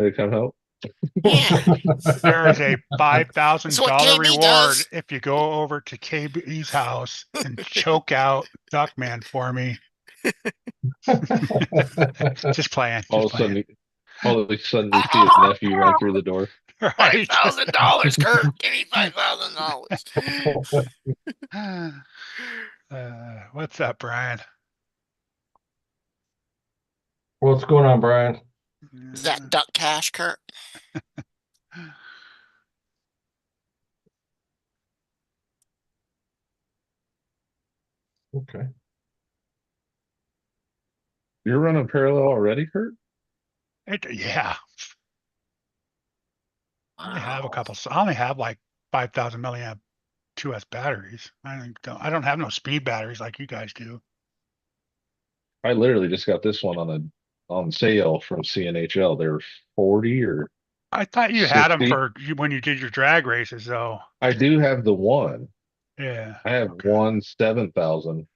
They come help. Yeah, There is a that's what $5,000 KB reward does. if you go over to KB's house and choke out Duckman for me. Just playing, All just of a playing. sudden, you see his nephew run through the door. Five Right. thousand dollars, Kurt. Give me $5,000. What's up, Brian? What's going on, Brian? Is that duck cash, Kurt? Okay. You're running parallel already, Kurt? Yeah, I only have a Wow. couple. I only have like 5,000 milliamp 2S batteries. I don't have no speed batteries like you guys do. I literally just got this one on sale from CNHL. They're 40 or I thought you had them 60. for when you did your drag races, though. I do have the one. Yeah. I have Okay. one 7,000.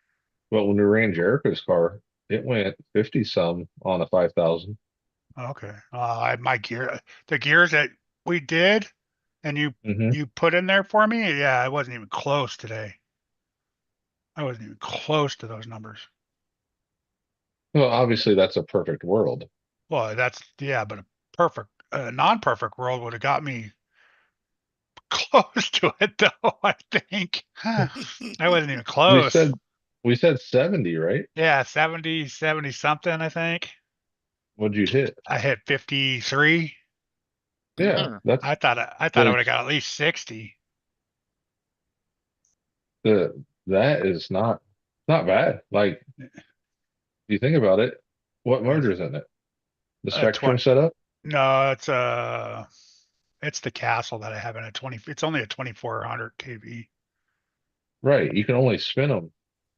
But when we ran Jericho's car, it went 50 some on a 5,000. Okay. My gear, the gears that we did, and Hmm. you put in there for me. Yeah, I wasn't even close today. I wasn't even close to those numbers. Well, obviously that's a perfect world. Well, that's yeah, but a non-perfect world would have got me close to it, though. I think I wasn't even We close. said we said 70, right? Yeah, 70 something, I think. What'd you hit? I hit 53. Yeah, Mm. that's I thought I would like have got at least 60. that is not bad. Like if you think about it, what What's motor's in it? The a Spectrum 20? setup? No, it's the Castle that I have in a 20. It's only a 2400 kV. Right. You can only spin them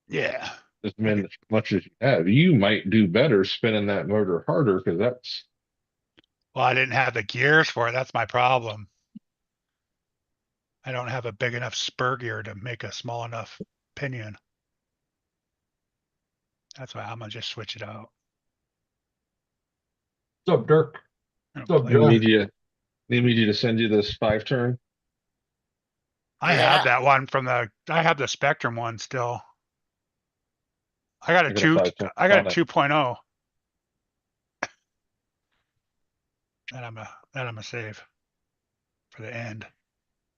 Yeah. as I could, much as you have. You might do better spinning that motor harder because that's well, I didn't have the gears for it. That's my problem. I don't have a big enough spur gear to make a small enough pinion. That's why I'm gonna just switch it out. What's up, Dirk? I don't What's up, play you with Joe? it. need me to send you this 5 turn. I have Yeah. that one from I have the Spectrum one still. I got a I got a two, 5 turn I got a on it. 2.0 that I'm a save for the end.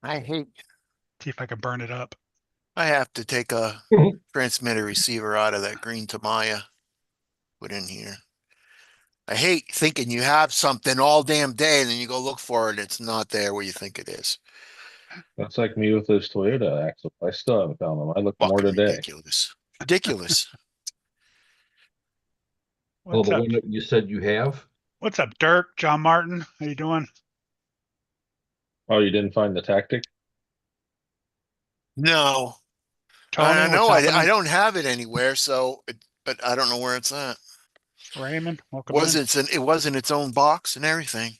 I hate. See if I can burn it up. I have to take a transmitter receiver out of that green Tamiya. Put in here. I hate thinking you have something all damn day and then you go look for it. It's not there where you think it is. That's like me with those Toyota axles. I still haven't found them. I looked more Fucking today. ridiculous. Ridiculous. Oh, What's the up? one that you said you have? What's up, Dirk? John Martin? How you doing? Oh, you didn't find the tactic? No. Tony, I what's know I happening? don't have it anywhere, but I don't know where it's at. Raymond, welcome in. Wasn't its own box and everything.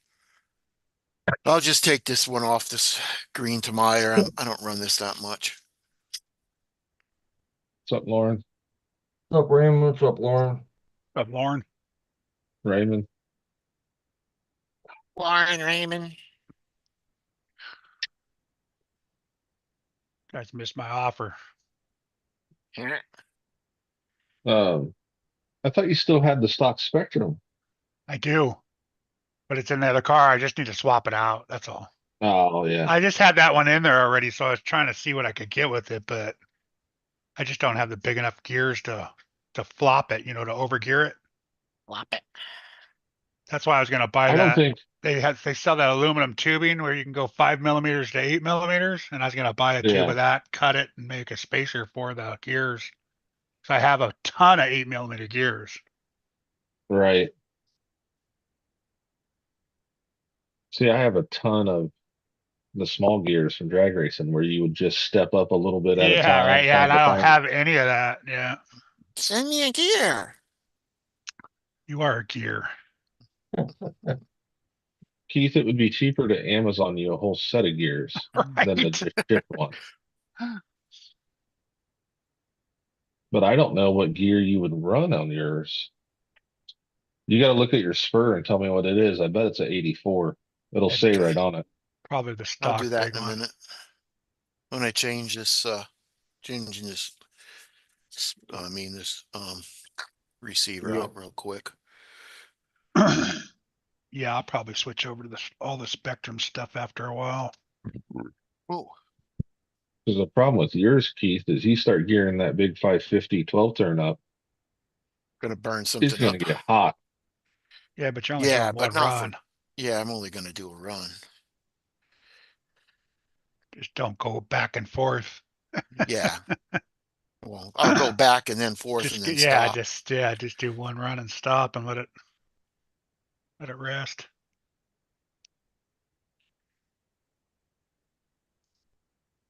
I'll just take this one off this green Tamiya. I don't run this that much. What's up, Lauren? What's up, Raymond? What's up, Lauren? What's up, Lauren? Raymond? Lauren Raymond. Guys missed my offer. Yeah. Um, I thought you still had the stock Spectrum. I do, but it's in the other car. I just need to swap it out. That's all. Oh yeah. I just had that one in there already, so I was trying to see what I could get with it, but I just don't have the big enough gears to flop it, to overgear it. Flop it. That's why I was gonna buy I don't that. think They sell that aluminum tubing where you can go 5 millimeters to 8 millimeters, and I was gonna buy a tube yeah, of that, cut it, and make a spacer for the gears. So I have a ton of 8 millimeter gears. right. See, I have a ton of the small gears from drag racing where you would just step up a little bit at a Yeah, time, right. Yeah, kind and of I don't thing. have any of that. Yeah, Send me a gear. you are a gear. Keith, it would be cheaper to Amazon you a whole set of gears than to Right. just ship one. But I don't know what gear you would run on yours. You got to look at your spur and tell me what it is. I bet it's a 84. It'll say Okay. right on it. Probably the I'll stock do that big in a one. minute. When I change this, changing this, this, receiver Yeah. out real quick. Yeah, I'll probably switch over to all the Spectrum stuff after a while. Oh, Because the problem with yours, Keith, is you start gearing that big 550 12 turn up, gonna burn it's something going up. to get hot. Yeah, but you're only Yeah, doing but one not for, run. yeah, I'm only gonna do a run. Just don't go back and forth. Yeah. Well, I'll go back and then forth and Just then yeah, stop. just do one run and stop and let it rest.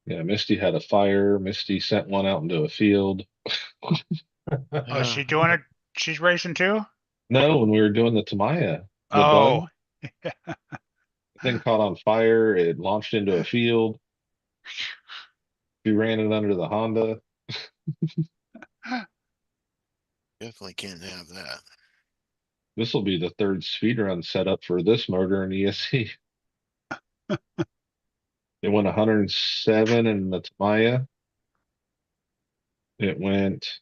Yeah, Misty had a fire. Misty sent one out into a field. Oh, is Yeah. she doing it? She's racing too? No, when we were doing the Tamaya, the Oh, bun, the thing caught on fire. It launched into a field. We ran it under the Honda. Definitely can't have that. This will be the third speed run setup for this motor in ESC. It went 107 in the Tamaya. It went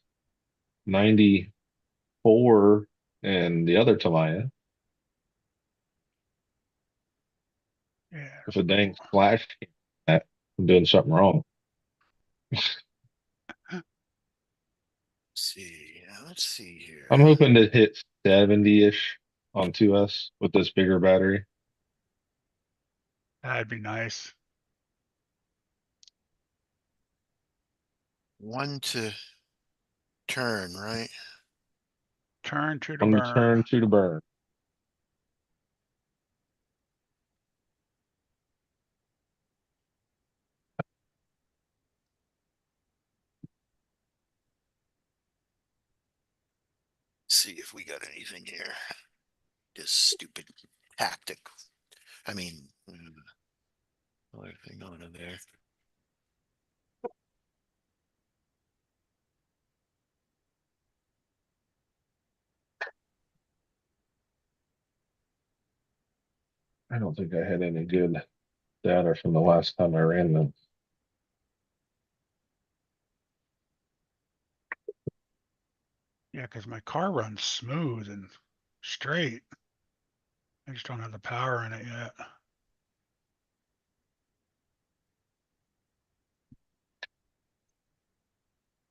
94 in the other Tamaya. yeah. If a dang flash came at, I'm doing something wrong. Let's see here. I'm hoping to hit 70-ish on 2S with this bigger battery. That'd be nice. One to turn, right? Turn to the On the burn. turn to the burn. See if we got anything here. This stupid tactic. I mean, other thing on in there. I don't think I had any good data from the last time I ran them. Yeah, because my car runs smooth and straight. I just don't have the power in it yet.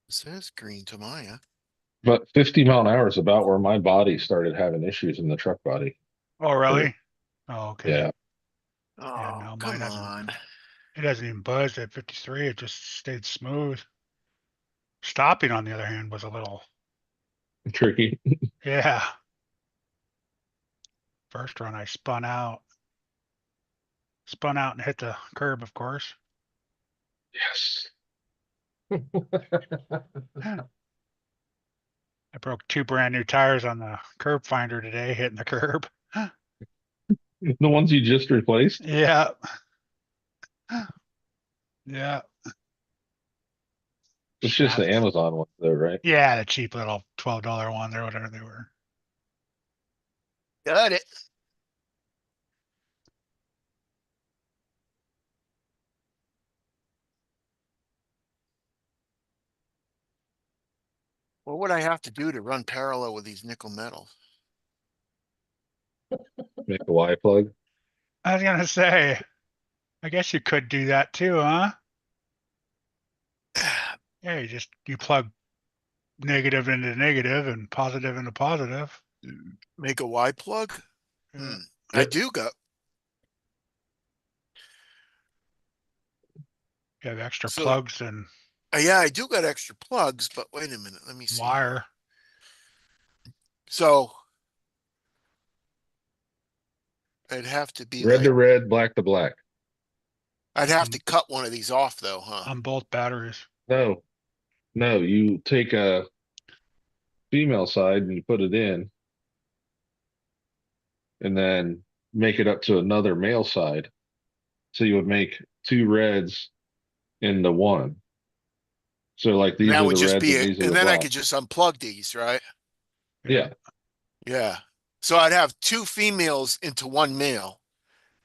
It says green Tamaya. But 50 mile an hour is about where my body started having issues in the truck body. Oh, really? Oh, okay. Yeah. Yeah, Oh, no, mine come hasn't. on. It hasn't even buzzed at 53. It just stayed smooth. Stopping, on the other hand, was a little, Tricky. yeah. First run, I spun out. Spun out and hit the curb, of course. Yes. I broke 2 brand new tires on the curb finder today, hitting the curb. The ones you just replaced? Yeah. Yeah. It's just the Shafts. Amazon ones though, right? Yeah, the cheap little $12 one or whatever they were. Got it. What would I have to do to run parallel with these nickel metals? Make a Y plug. I was gonna say, I guess you could do that too, huh? Yeah, you plug negative into negative and positive into positive. Make a Y plug? Yeah. I Yep. do got, You have extra so, plugs and yeah, I do got extra plugs, but wait a minute, let me see. wire. So it'd have to be Red to like, red, black to black. I'd have to on, cut one of these off though, huh? on both batteries. No, no, you take a female side and you put it in and then make it up to another male side. So you would make 2 reds into one. So like And these that are would the just reds be and it. these are And the then I could blacks. just unplug these, right? Yeah. Yeah. So I'd have two females into one male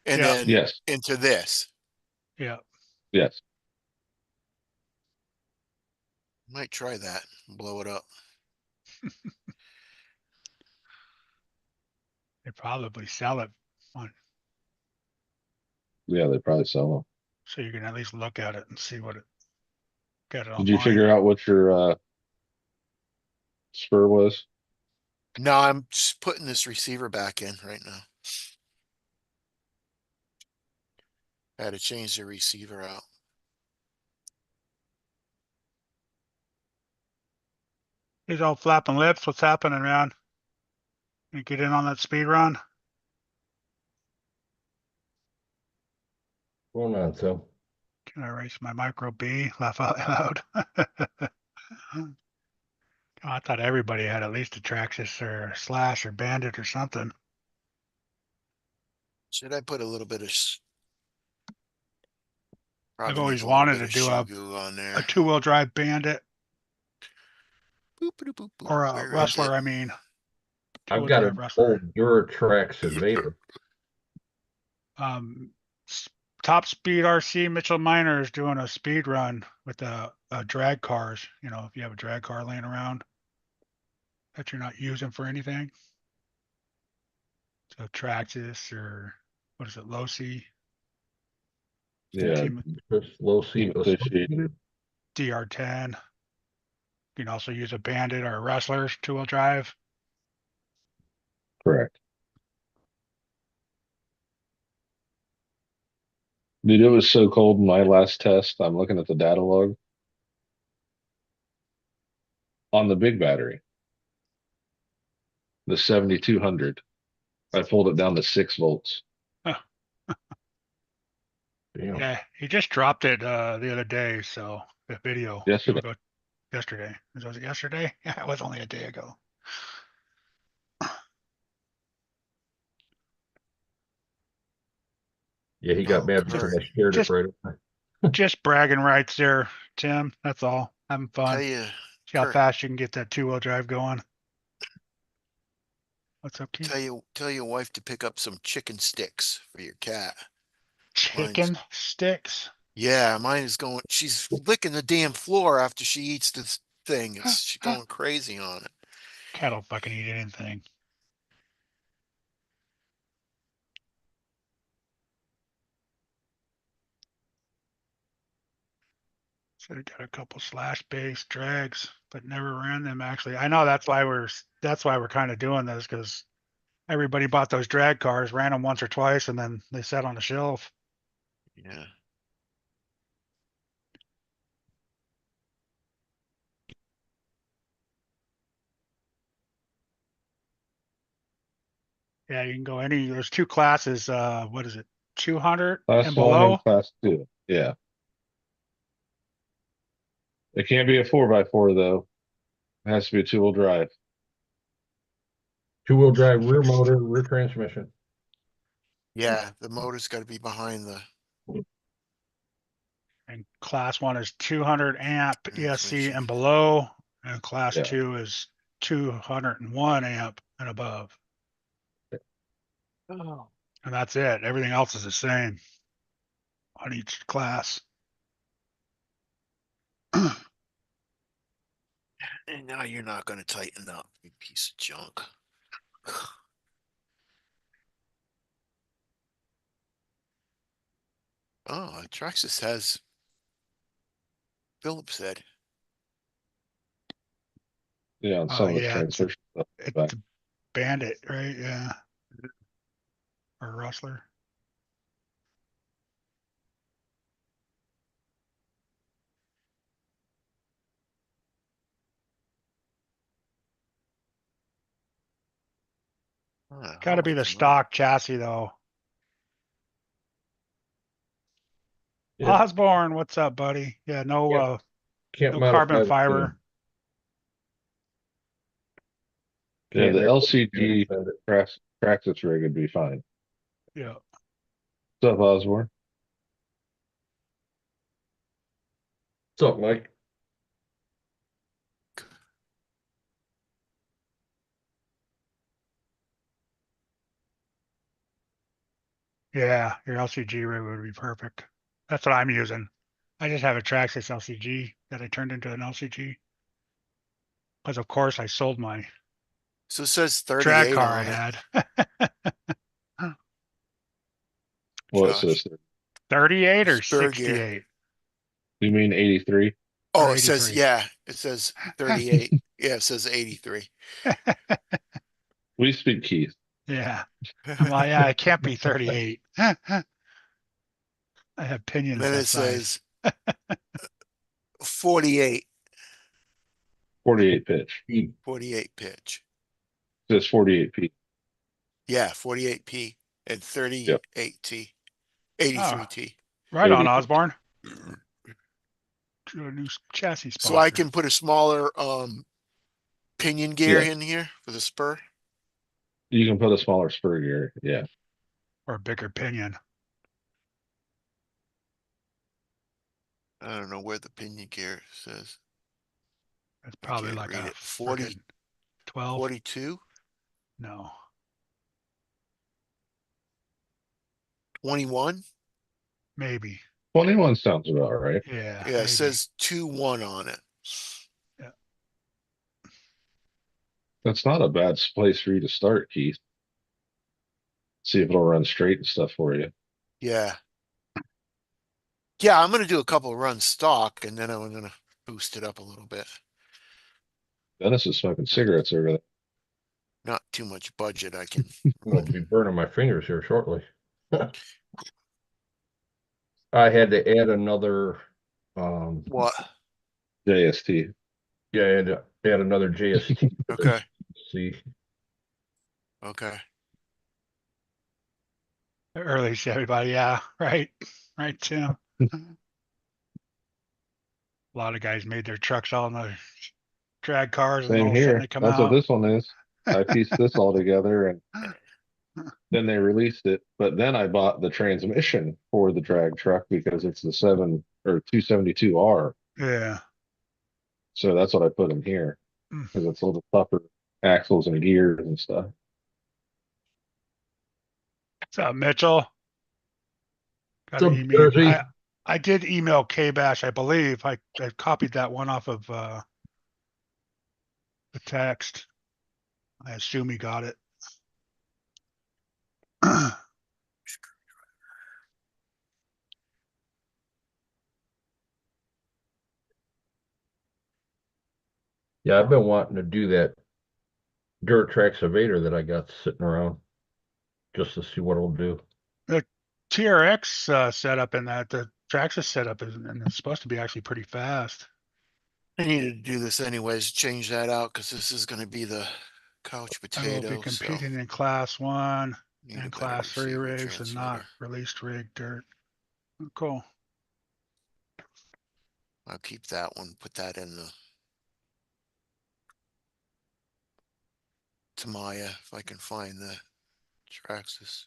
and Yeah. then Yes, into this. Yeah. yes. Might try that and blow it up. They probably sell it on, Yeah, they probably sell them. so you can at least look at it and see what it, get it Did you online. figure out what your spur was? No, I'm just putting this receiver back in right now. I had to change the receiver out. He's all flapping lips. What's happening, man? You get in on that speed run? Going on, so. Can I erase my micro B? Laugh out loud. Oh, I thought everybody had at least a Traxxas or a Slash or Bandit or something. Should I put a little bit of I've probably always needs a little wanted bit to of do shoe goo on a there. two-wheel drive Bandit Boop, boop, boop, boop. or a Where is Rustler, it? I mean. I've Two-wheel got drive an Rustler. old Duratrax Invader. Um, Top Speed RC Mitchell Miner is doing a speed run with drag cars. You know, if you have a drag car laying around that you're not using for anything. So Traxxas or what is it, Losi, Yeah, Just low seat Associated. DR10. You can also use a Bandit or a Rustler two-wheel drive. Correct. Dude, it was so cold in my last test. I'm looking at the data log on the big battery, the 7200. I pulled it down to 6 volts. Huh. Damn. Yeah, he just dropped it the other day, so the video. Yesterday. It'll go yesterday. Was it yesterday? Yeah, it was only a day ago. Yeah, he got Oh, mad Kurt. because I shared it Just right away. just bragging rights there, Tim. That's all. Having Tell fun. you, See how Kurt, fast you can get that two-wheel drive going. What's up, Keith? tell your wife to pick up some chicken sticks for your cat. Chicken sticks. Yeah, mine is going, she's licking the damn floor after she eats this thing. She's going crazy on it. Cat don't fucking eat anything. Should have got a couple slash base drags, but never ran them actually. I know that's why we're kind of doing this, because everybody bought those drag cars, ran them once or twice, and then they sat on the shelf. Yeah. Yeah, you can go there's two classes, what is it? 200 Class and 1 below. and class 2. Yeah. It can't be a 4x4 though. It has to be a 2-wheel drive. Two-wheel drive, rear motor, rear transmission. Yeah, the motor's got to be behind the And class 1 is 200 amp ESC transmission. and below, and class Yeah. 2 is 201 amp and above. Oh. And that's it. Everything else is the same on each class. And now you're not going to tighten up, you piece of junk. Oh, Traxxas has Phillips head. Yeah, on some of the Yeah, transmission stuff. it's a Bandit, right? Yeah. Or Rustler. Got to be the stock chassis though. Yeah. Osborne, what's up, buddy? Yeah, no Can't no modify carbon the fiber. Yeah, Can't the never LCG send it. practice rig would be fine. Yeah. What's up, Osborne? What's up, Mike? Yeah, your LCG rig would be perfect. That's what I'm using. I just have a Traxxas LCG that I turned into an LCG. Because of course I sold my So it says drag 38 car I on it, had. What it Josh. says there. 38 or Spur gear. 68 You mean 83? or Oh, it says, 83. yeah, it says 38. Yeah, it says 83. We speak Keith. Yeah. I'm like, yeah, it can't be 38. I have pinions Then that it size. says 48, 48 pitch. He- 48 pitch. It says 48 feet. Yeah, 48P and Yep. 38T, Oh, 83T. right on, 80. Osborne. To a new chassis So I sponsor. can put a smaller pinion gear Yeah. in here for the spur. You can put a smaller spur gear. Yeah. Or a bigger pinion. I don't know where the pinion gear says. It's I probably can't like read a it. 40, frickin' 12. 42, No. 21. Maybe. 21 sounds about right. Yeah. Yeah, it Maybe. says 2-1 on it. Yeah. That's not a bad place for you to start, Keith. See if it'll run straight and stuff for you. Yeah. Yeah, I'm gonna do a couple of runs stock and then I'm gonna boost it up a little bit. Dennis is smoking cigarettes over there. Not too much budget. I can. I'm going to be burning my fingers here shortly. I had to add another, What? JST. yeah, I had to add another JST. Okay. See, Okay. Early everybody. Yeah. Right. Right, Tim. A lot of guys made their trucks all in the drag cars and all Same of a sudden here. they come That's what out. this one is. I pieced this all together and then they released it. But then I bought the transmission for the drag truck because it's the 272R. Yeah. So that's what I put in here Mm. because it's a little tougher axles and gears and stuff. What's up, Mitchell? Got What's an up, email. Jersey? I did email K-Bash, I believe. I copied that one off of the text. I assume he got it. Yeah, I've been wanting to do that dirt track surveyor that I got sitting around just to see what it'll do. The TRX setup in that, the Traxxas setup is and it's supposed to be actually pretty fast. I needed to do this anyways, change that out because this is gonna be the couch I will be potato, so competing in class 1 need a and better class 3 receiver rigs and not transmitter. released rig dirt. Oh, cool. I'll keep that one, put that in the Tamaya if I can find the Traxxas.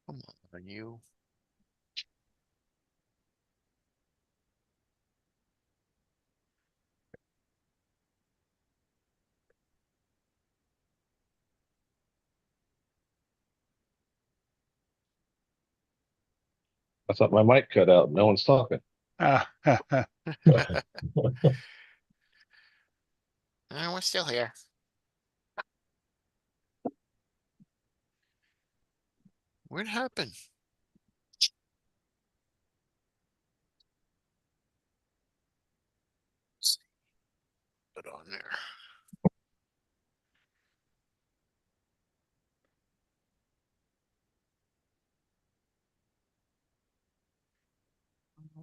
Come on, you. I thought my mic cut out. No one's talking. Ah, We're still here. What happened? Put on there.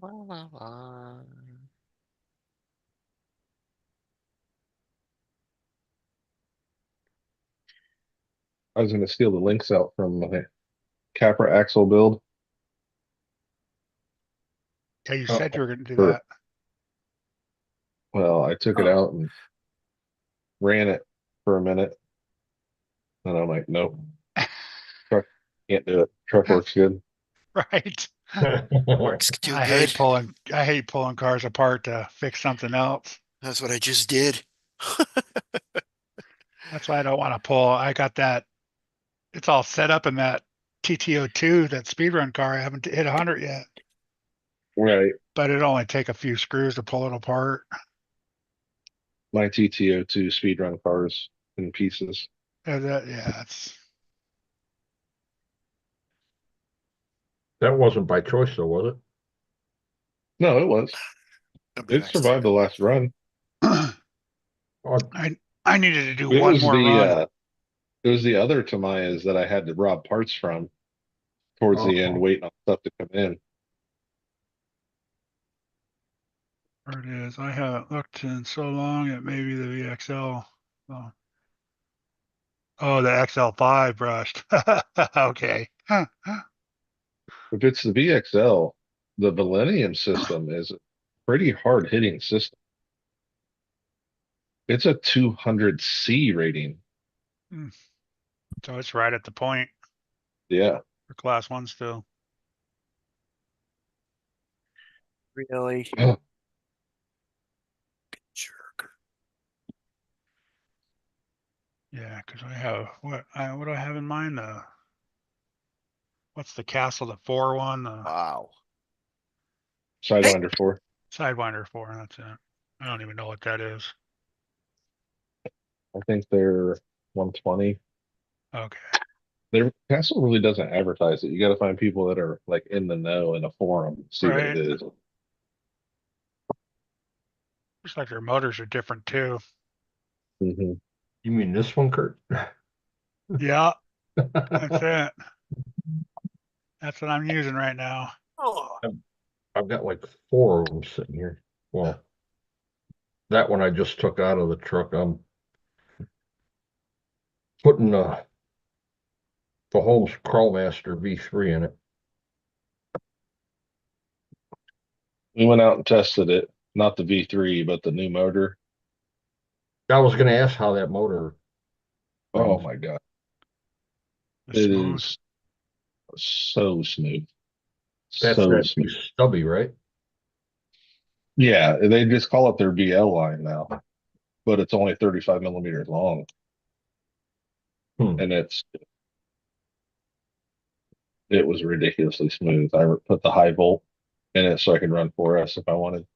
La, la, la. I was going to steal the links out from my Capra axle build. yeah, you said you were going to do For- that. Well, I took it out and ran it for a minute. And I'm like, nope, truck can't do it. Truck works good. Right. Works too good. I hate pulling cars apart to fix something else. That's what I just did. That's why I don't want to pull. I got that. It's all set up in that TTO2, that speedrun car. I haven't hit 100 yet, Right. but it'd only take a few screws to pull it apart. My TTO2 speedrun cars in pieces. Yeah, it's That wasn't by choice though, was it? No, it was. Nobody It likes survived the last run. Oh, I needed to do It one was more the run. it was the other Tamayas that I had to rob parts from towards the end, okay. waiting on stuff to come in. There it is. I haven't looked in so long at maybe the VXL. Oh, the XL5 brushed. Okay. If it's the VXL, the Millennium system is a pretty hard hitting system. It's a 200C rating. So it's right at the point Yeah. for class one still. Really? Jerk. Yeah, because I have what do I have in mind? What's the Castle, the 4 one, the Wow. Sidewinder 4. Sidewinder 4, that's it. I don't even know what that is. I think they're 120. Okay. Their Castle really doesn't advertise it. You got to find people that are like in the know in a forum to see what it Right. is. Looks like their motors are different too. Mhm. You mean this one, Kurt? Yeah, that's it. That's what I'm using right now. Oh, I've got like 4 of them sitting here. Well, that one I just took out of the truck. I'm putting the Holmes Crawlmaster V3 in it. We went out and tested it, not the V3, but the new motor. I was going to ask how that motor Oh runs. my God. It's It smooth. is so smooth. That's So that new smooth. stubby, right? Yeah, they just call it their BL line now, but it's only 35 millimeters long. Hmm. And it was ridiculously smooth. I put the high volt in it so I could run 4S if I wanted.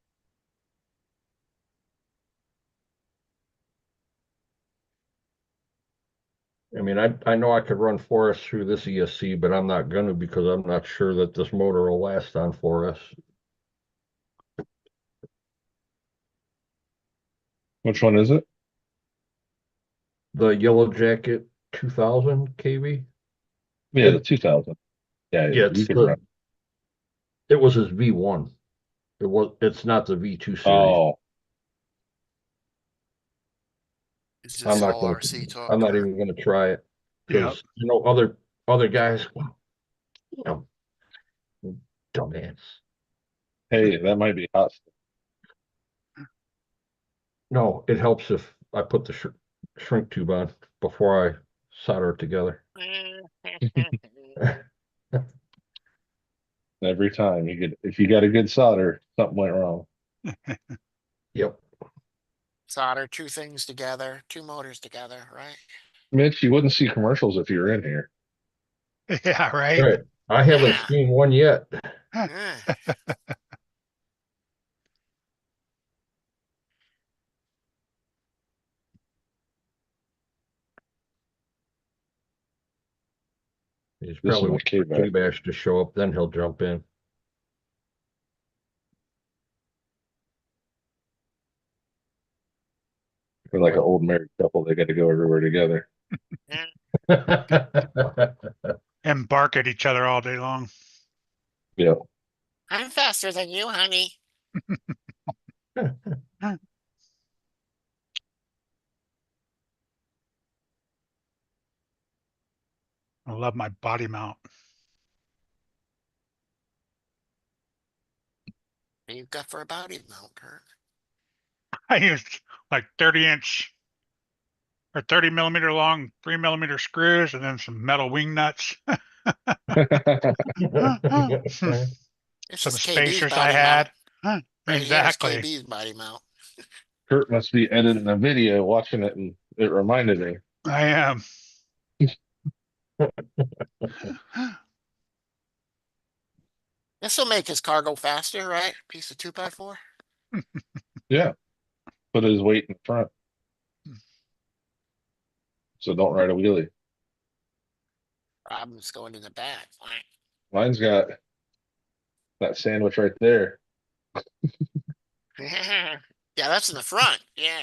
I mean, I know I could run 4S through this ESC, but I'm not going to because I'm not sure that this motor will last on 4S. Which one is it? The Yellow Jacket 2000 kV. Yeah, the 2000. Yeah, Yeah, you could run. it was his V1. It's not the V2 series. Oh, is I'm this not all going RC to, talk I'm not or? even going to try it Yeah. because, other guys, you know, dumbass. hey, that might be hot. No, it helps if I put the shrink tube on before I solder it together. Every time if you got a good solder, something went wrong. Yep. Solder two things together, two motors together, right? Mitch, you wouldn't see commercials if you were in here. Yeah, right. Right. I haven't Yeah. seen one yet. Yeah. He's This is probably my waiting for K-back. K-Bash to show up, then he'll jump in. For like an old married couple, they got to go everywhere together. And bark at each other all day long. Yeah. I'm faster than you, honey. I love my body mount. What do you got for a body mount, Kurt? I used like 30-inch or 30 millimeter long 3 millimeter screws and then some metal wing nuts. This Some is KB's spacers I body had. mount. Right Exactly. here is KB's body mount. Kurt must be editing a video, watching it, and it reminded me. I am. This will make his car go faster, right? Piece of 2x4. Yeah, put his weight in front, so don't ride a wheelie. Problems going in the back. Mine's got that sandwich right there. Yeah, that's in the front. Yeah.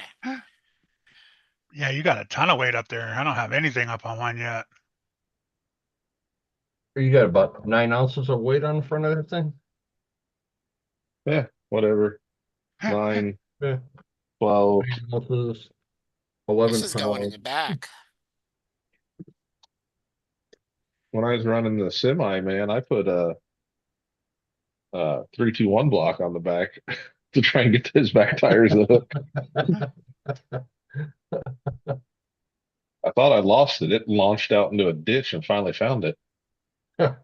Yeah, you got a ton of weight up there. I don't have anything up on mine yet. You got about 9 ounces of weight on the front of that thing? Yeah, whatever. 9, Yeah. 12. 9 ounces, 11 This is going in pounds. the back. When I was running the semi, man, I put a 3-2-1 block on the back to try and get his back tires up. I thought I lost it. It launched out into a ditch and finally found it.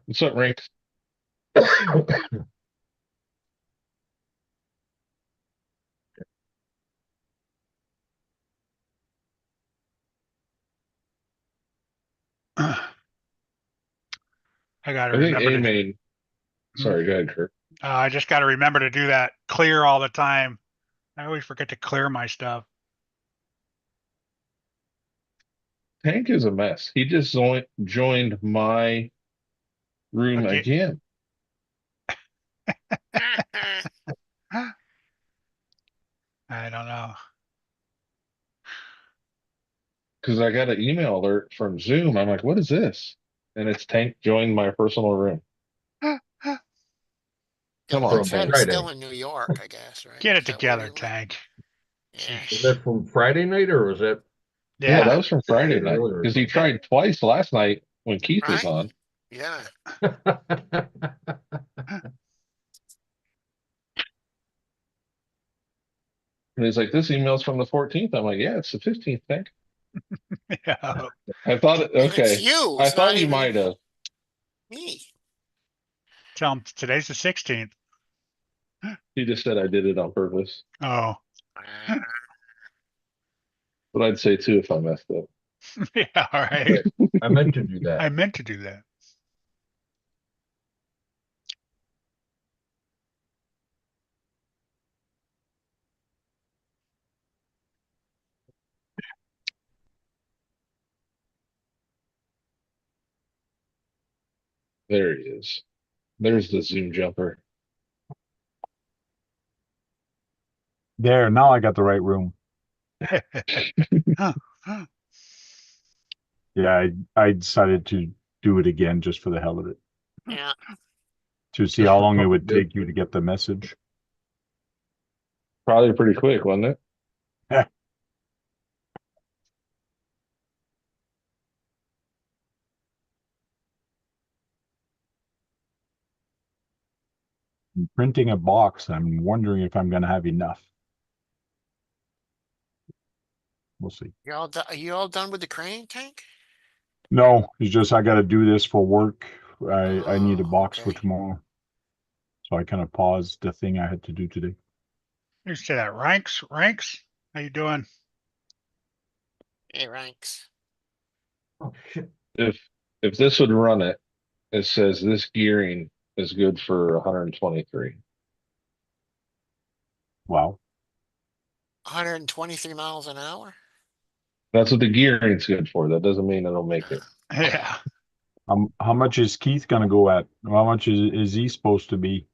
What's up, Rink? I got to I think remember to. A-Main. Sorry, go ahead, Kurt. I just got to remember to do that clear all the time. I always forget to clear my stuff. Tank is a mess. He just joined my room Okay. again. I don't know. Because I got an email alert from Zoom. I'm like, what is this? And it's Tank joined my personal room. Come on, Looks From like Tank. he's Friday. still in New York, I guess, right? Get it Is that where together, he went? Tank. Yeah. Was that from Friday night or was that? Yeah, that Yeah. was from Friday night. Earlier. Because he tried twice last night when Keith was Right? on. Yeah. And he's like, this email's from the 14th. I'm like, yeah, it's the 15th, Tank. Yeah. I thought, And it's okay. you. I It's thought not he even might have. me. Tell him today's the 16th. He just said I did it on purpose. Oh. But I'd say too if I messed up. Yeah, all right. I meant to do I that. meant to do that. There he is. There's the Zoom jumper. There, now I got the right room. Huh. Yeah, I decided to do it again just for the hell of it, Yeah. to see Just how for long it fun, would dude. take you to get the message. Probably pretty quick, wasn't it? I'm printing a box. I'm wondering if I'm going to have enough. We'll see. Are you all done with the crane tank? No, it's just I got to do this for work. I need a Oh, box for okay. tomorrow. So I kind of paused the thing I had to do today. You say that. Ranks? How you doing? Hey, ranks. Oh, shit. If this would run it, it says this gearing is good for 123. Wow. 123 miles an hour? That's what the gearing's good for. That doesn't mean it'll make it. Yeah. How much is Keith going to go at? How much is he supposed to be?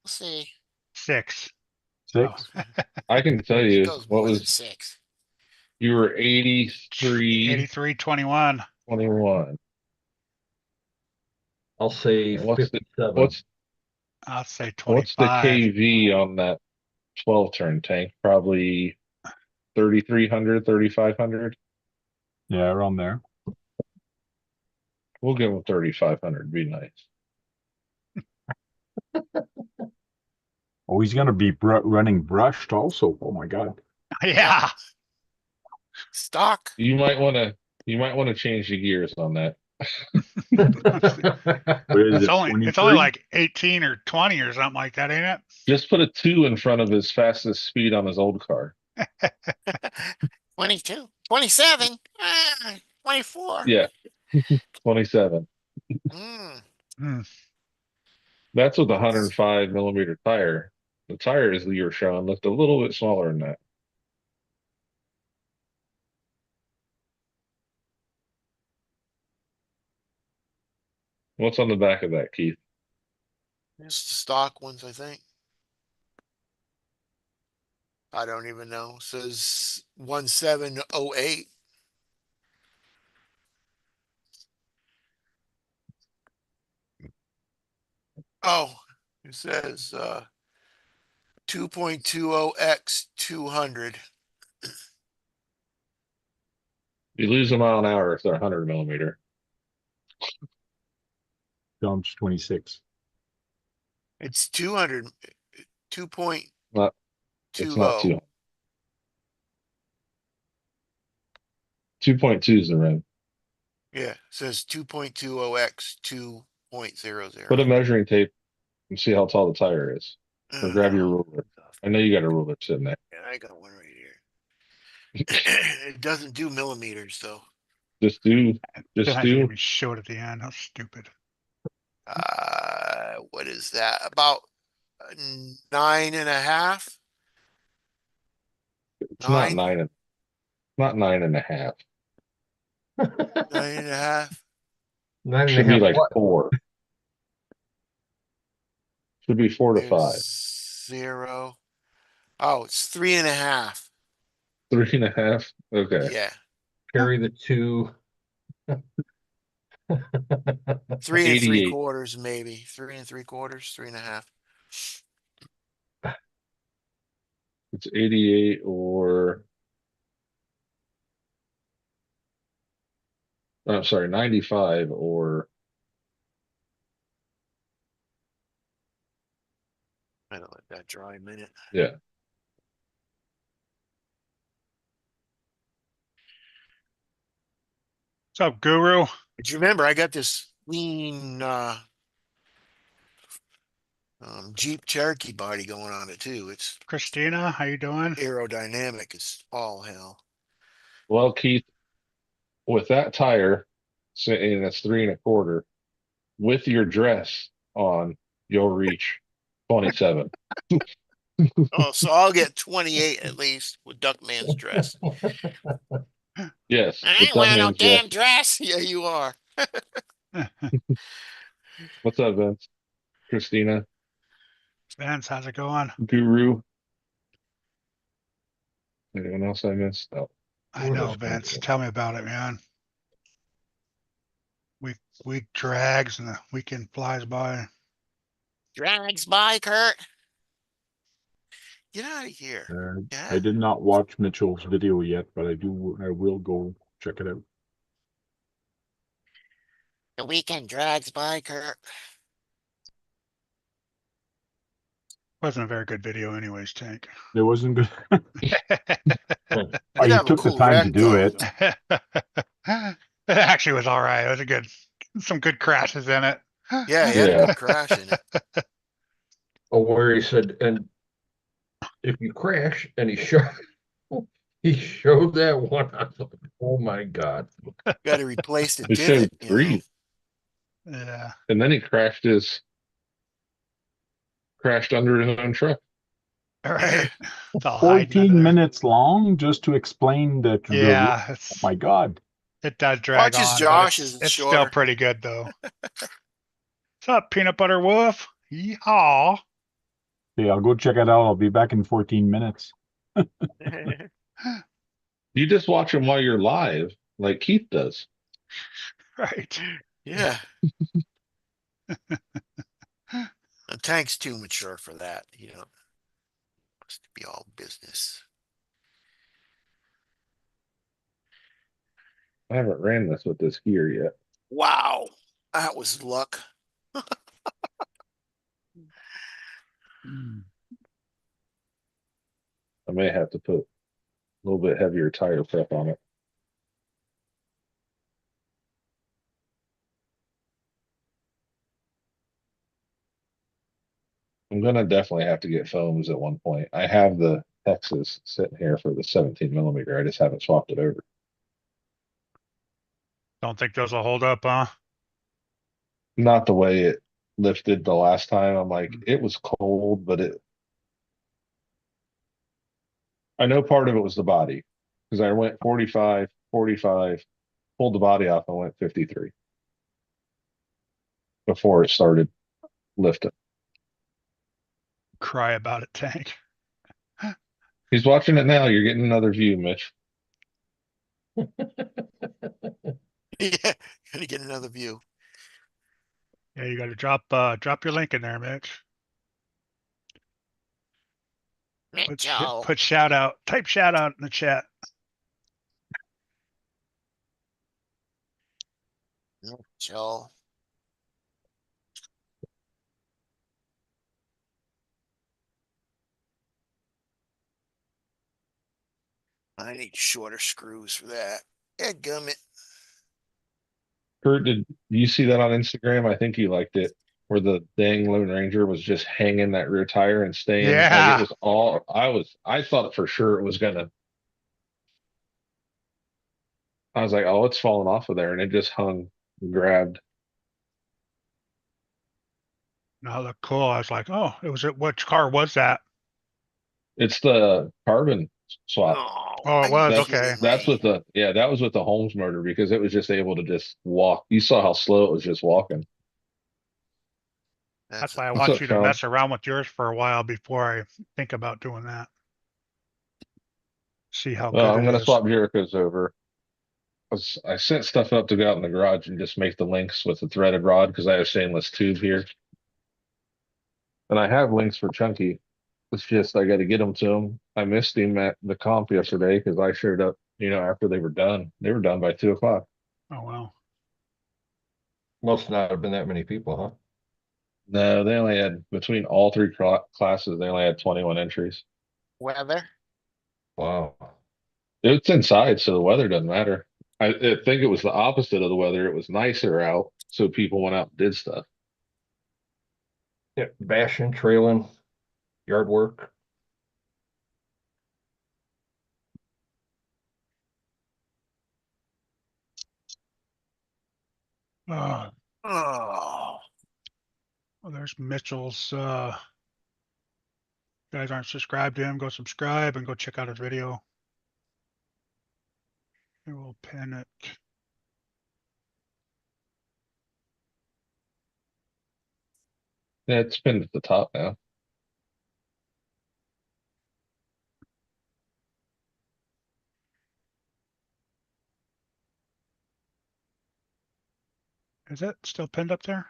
Let's see. 6. 6? Oh. I can tell He you goes what more than was 6. you were 83, 83.21. 21. I'll say And what's the 57. I'll say what's the 25. KV on that 12 turn Tank? Probably 3,300, 3,500. Yeah, around there. We'll give him 3,500. Be nice. Oh, he's going to be running brushed also. Oh my God. Yeah. Stock. You might want to change the gears on that. What is It's it, only 23? like 18 or 20 or something like that, ain't it? Just put a 2 in front of his fastest speed on his old car. 22, 27, 24. Yeah, 27. Mm. Hmm. That's with a 105 millimeter tire. The tires that you were showing looked a little bit smaller than that. What's on the back of that, Keith? Just the stock ones, I think. I don't even know. It says 1708. Oh, it says 2.20x 200. You lose a mile an hour if they're 100 millimeter. Dumps 26. It's 200, Not, it's not 2.20. 2. 2.2 is the rim. Yeah, it says 2.20x 2.00. Put a measuring tape and see how tall the tire is. Or grab your ruler. I know you got a ruler sitting there. Yeah, I got one right here. It doesn't do millimeters though. Just do, Then just I didn't do. even show it at the end. How stupid. What is that? About 9.5? It's not 9, 9.5. 9.5. Nine and a Should be half like what? 4. Should be 4 to 5. There's 0. Oh, it's 3.5. 3.5. Okay. Yeah. Carry the 2. 3 and 88. 3/4, maybe. 3 and 3/4, 3.5. It's 88 or I'm sorry, 95 or I don't let that dry a minute. yeah. What's up, Guru? But you remember, I got this lean Jeep Cherokee body going on it too. It's Christina, how you doing? aerodynamic as all hell. Well, Keith, with that tire saying that's 3.25, with your dress on, you'll reach 27. Oh, so I'll get 28 at least with Duckman's dress. Yes, I with ain't wearing no Duckman's dress. damn dress. Yeah, you are. What's up, Vince? Christina, Vince, how's it going? Guru. Anyone else I missed? Oh, I What know, else can I Vince. do? Tell me about it, man. Week drags and the weekend flies by. Drags by, Kurt. Get out of here. Yeah. I did not watch Mitchell's video yet, but I will go check it out. The weekend drags by, Kurt. Wasn't a very good video anyways, Tank. It wasn't good. Did You have a took the cool time to wreck, do though. it. It actually was all right. It was a good, some good crashes in it. Yeah, he had a Yeah. good crash in it. Oh, where he said, and if you crash, and he showed that one. I was like, oh my God. Got to replace the he showed divot, you know. 3, Yeah. and then he crashed under his own truck. All right. It's all 14 hiding minutes long just to explain that. Yeah, Oh my God. it does drag Watch his on, Josh but is it's still shorter. pretty good though. What's up, Peanut Butter Wolf? Yeehaw. Okay, I'll go check it out. I'll be back in 14 minutes. You just watch them while you're live, like Keith does. Right. Yeah. The tank's too mature for that, you know. Must be all business. I haven't ran this with this gear yet. Wow. That was luck. I may have to put a little bit heavier tire prep on it. I'm gonna definitely have to get foams at one point. I have the Texas sitting here for the 17 mm. I just haven't swapped it over. Don't think those will hold up, huh? Not the way it lifted the last time. I'm like, it was cold, but I know part of it was the body because I went 45, 45, pulled the body off and went 53 before it started lifting. Cry about it, Tank. He's watching it now. You're getting another view, Mitch. Yeah, gonna get another view. Yeah, you got to drop your link in there, Mitch. Mitchell. Put shout out, type shout out in the chat. Mitchell. I need shorter screws for that. Yeah, gummit. Kurt, did you see that on Instagram? I think you liked it, where the dang Lone Ranger was just hanging that rear tire and staying like it Yeah. was all. I thought for sure it was gonna. I was like, oh, it's falling off of there, and it just hung, and grabbed. No, look cool. I was like, oh, it was it. Which car was that? It's the carbon swap. Oh, it was, That's okay. that's with the yeah, that was with the Holmes motor because it was just able to just walk. You saw how slow it was just walking. That's why I What's want up, you to Sean? mess around with yours for a while before I think about doing that. See how Well, good I'm it gonna is. swap Jericho's over. I sent stuff up to go out in the garage and just make the links with the threaded rod because I have stainless tube here. And I have links for Chunky. It's just I got to get them to him. I missed him at the comp yesterday because I showed up, after they were done. They were done by 2 o'clock. Oh, well. Must not have been that many people, huh? No, they only had between all three classes. They only had 21 entries. Weather. Wow. It's inside, so the weather doesn't matter. I think it was the opposite of the weather. It was nicer out, so people went out and did stuff. Yeah, bashing, trailing, yard work. Oh, Oh. well, there's Mitchell's. Guys aren't subscribed to him, go subscribe and go check out his video. I will pin it. Yeah, it's pinned at the top now. Is it still pinned up there?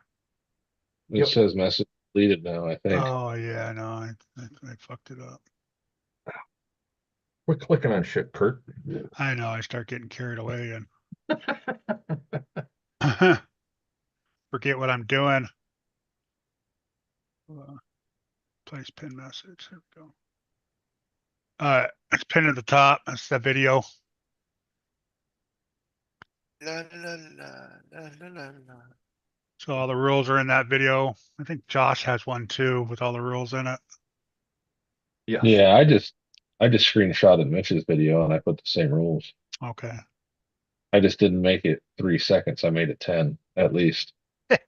It Yep. says message deleted now, I think. Oh yeah, no, I fucked it up. We're clicking on shit, Kurt. I know, I start getting carried away and forget what I'm doing. Place pin message. There we go. It's pinned at the top. That's the video. La, la, la, la, la, la, la. So all the rules are in that video. I think Josh has one too with all the rules in it. Yes. Yeah, I just screenshotted Mitch's video and I put the same rules. Okay. I just didn't make it 3 seconds. I made it 10 at least. Well,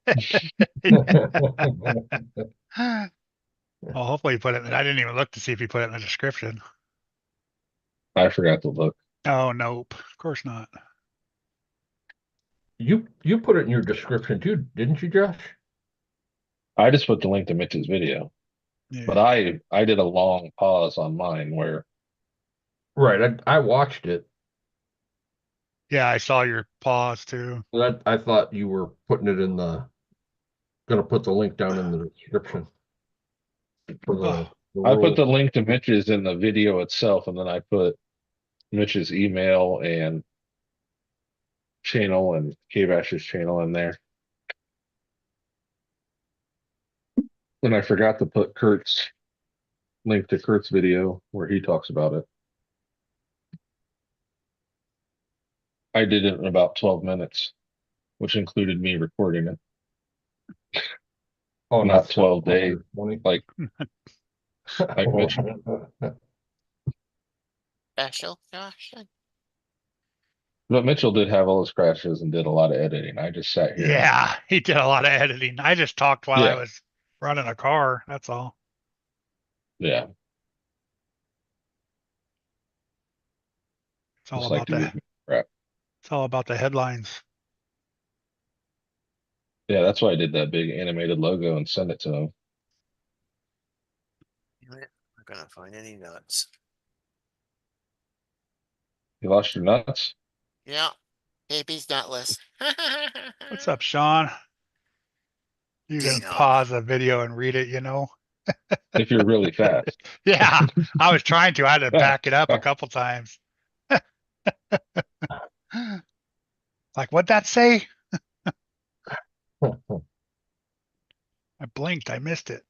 hopefully you put it. I didn't even look to see if you put it in the description. I forgot to look. Oh, nope. Of course not. You put it in your description too, didn't you, Josh? I just put the link to Mitch's video, but Yeah. I did a long pause on mine where Right. I watched it. Yeah, I saw your pause too. That I thought you were putting it in gonna put the link down in the description for the I put rules. the link to Mitch's in the video itself, and then I put Mitch's email and channel and K-Bash's channel in there. And I forgot to put Kurt's link to Kurt's video where he talks about it. I did it in about 12 minutes, which included me recording it. Oh, Not 12 days. 20. Like Mitchell. Special caution. But Mitchell did have all his crashes and did a lot of editing. I just sat here. Yeah, he did a lot of editing. I just talked while I Yeah. was running a car. That's all. Yeah. It's all Just like about to the. give me crap. It's all about the headlines. Yeah, that's why I did that big animated logo and sent it to him. Damn it, I'm not gonna find any nuts. You lost your nuts? Yeah, baby's nutless. What's up, Sean? You can Ding-dong. pause the video and read it, you know? If you're really fast. Yeah, I was trying to. I had to back it up a couple times. Like, what'd that say? I blinked. I missed it.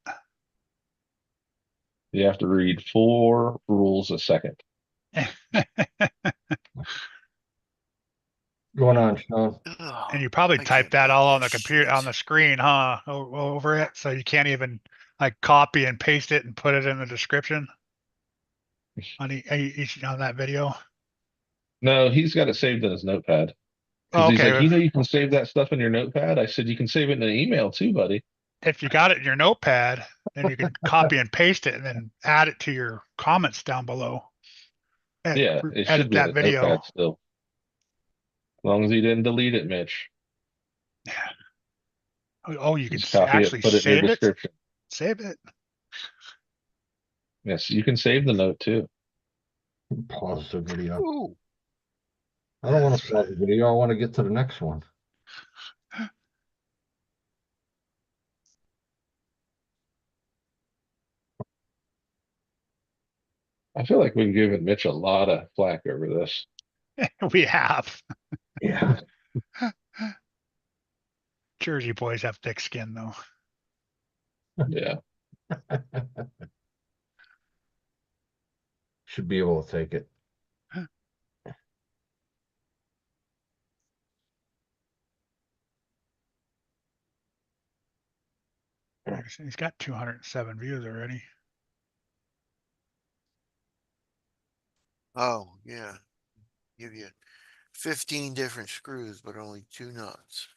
You have to read 4 rules a second. Going on, Sean. Oh, And you probably I typed can't that all believe on the this computer, on shit. the screen, huh? Over it. So you can't even like copy and paste it and put it in the description on each on that video. No, he's got it saved in his notepad. Oh, Because he's okay. like, you can save that stuff in your notepad. I said, you can save it in an email too, buddy. If you got it in your notepad, then you can copy and paste it and then add it to your comments down below. Yeah, it should Edit be in that his video. notepad still. As long as he didn't delete it, Mitch. Oh, you can Just copy actually it, put it in your save it. description. Save it. Yes, you can save the note too. Pause the video. Ooh. I don't want to pause the video. I want to get to the next one. I feel like we've given Mitch a lot of flack over this. We have. Yeah. Jersey boys have thick skin though. Yeah. Should be able to take it. He's got 207 views already. Oh, yeah. Give you 15 different screws, but only 2 nuts.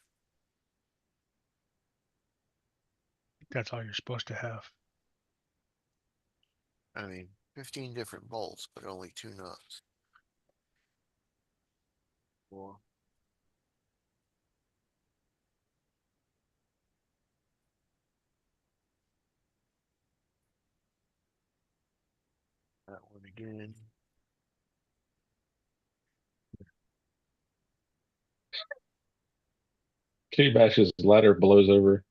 That's all you're supposed to have. I mean, 15 different bolts, but only 2 nuts. Well, that one again. K-Bash's ladder blows over.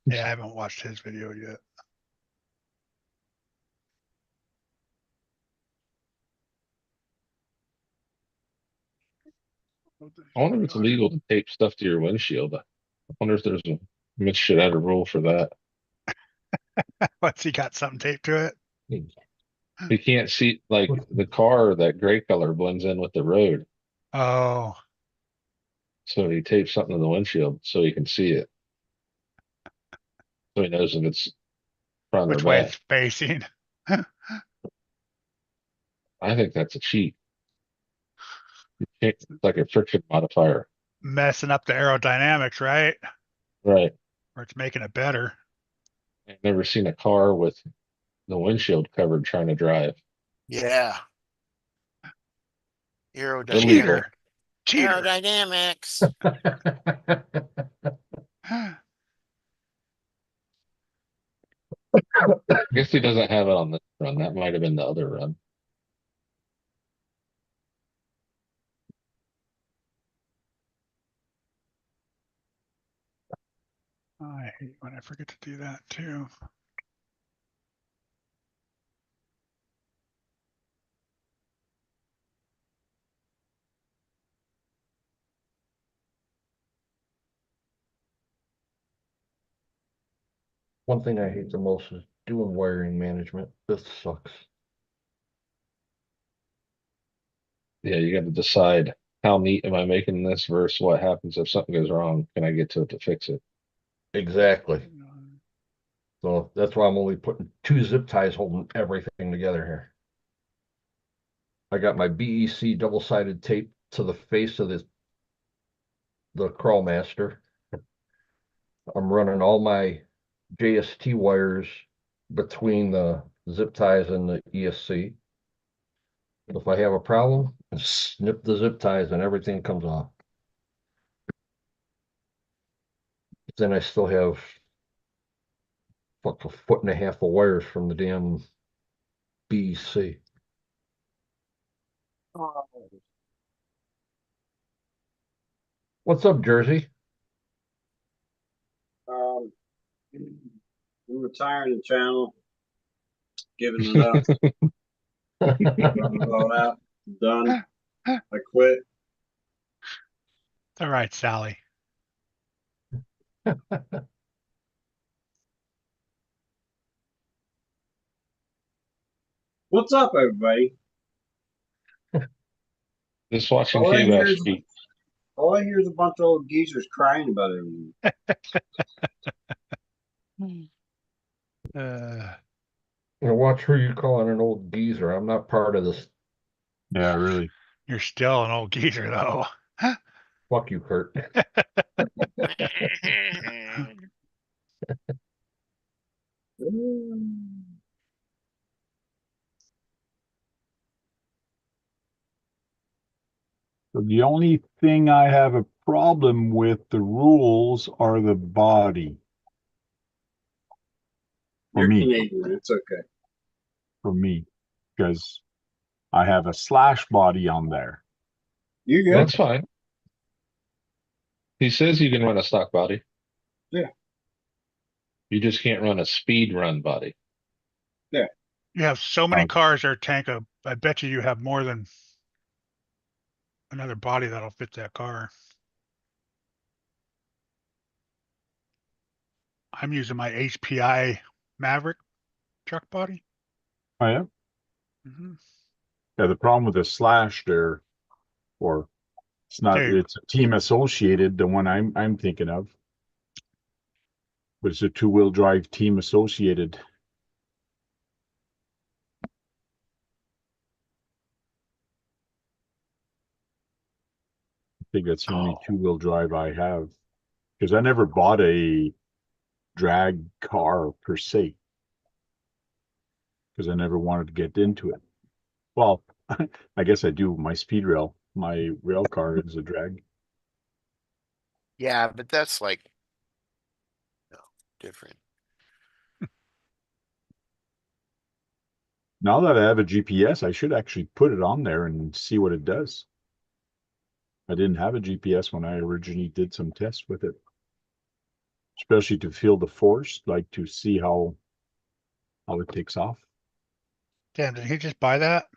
Yeah, I haven't watched his video yet. I wonder if it's illegal to tape stuff to your windshield. I wonder if there's a Mitch should add a rule for that. What's he got something taped to it? You can't see like the car, that gray color blends in with the road. Oh, So he tapes something to the windshield so he can see it. So he knows if it's front or which way back. it's facing. I think that's a cheat. It's like a friction modifier. Messing up the aerodynamics, right? Right. Or it's making it better. I've never seen a car with the windshield covered trying to drive. Yeah. Illegal. Cheater. Aerodynamics. I guess he doesn't have it on this run. That might have been the other run. I hate when I forget to do that too. One thing I hate the most is doing wiring management. This sucks. Yeah, you got to decide how neat am I making this versus what happens if something goes wrong? Can I get to it to fix it? Exactly. So that's why I'm only putting 2 zip ties holding everything together here. I got my BEC double-sided tape to the face of the Crawlmaster. I'm running all my JST wires between the zip ties and the ESC. If I have a problem, snip the zip ties and everything comes off. Then I still have a 1.5 foot of wires from the damn BEC. What's up, Jersey? I'm retiring the channel, giving it up, running it all out, done. I quit. All right, Sally. What's up, everybody? Just watching All I hear K-Bash is speak. all I hear is a bunch of old geezers crying about everything. Watch who you calling an old geezer. I'm not part of this. Yeah, really. You're still an old geezer, though. Fuck you, Kurt. So the only thing I have a problem with the rules are the body. For You're me, Canadian. It's okay. because I have a slash body on there. You good? That's fine. He says you can run a stock body. Yeah. You just can't run a speed run body. You have so many Oh. cars there, Tank. I bet you have more than another body that'll fit that car. I'm using my HPI Maverick truck body. Oh yeah. Mhm. Yeah, the problem with the slash there, or Dude. it's a team associated, the one I'm thinking of. But it's a two-wheel drive team associated. I think that's the only Oh. two-wheel drive I have. Because I never bought a drag car per se. Because I never wanted to get into it. Well, I guess I do. My speed rail, my rail car is a drag. Yeah, but that's like no, different. Now that I have a GPS, I should actually put it on there and see what it does. I didn't have a GPS when I originally did some tests with it. Especially to feel the force, like to see how it takes off. Damn, did he just buy that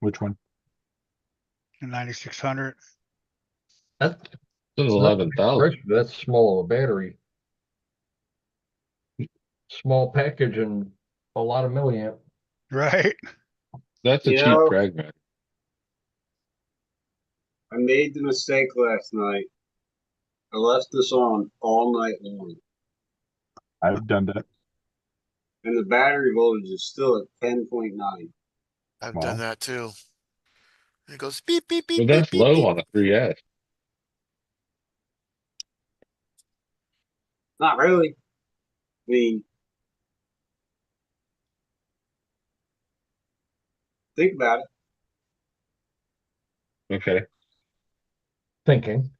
Which one? in 9600? That's This is not 11,000. that's small of a battery. Small package and a lot of milliamp. Right? That's a You cheap know, drag man. I made the mistake last night. I left this on all night long, I've done that. and the battery voltage is still at 10.9. I've Wow. done that too. It goes beep beep Well, beep beep that's beep low beep. on a 3S. Not really. I mean, think about it. Okay. Thinking.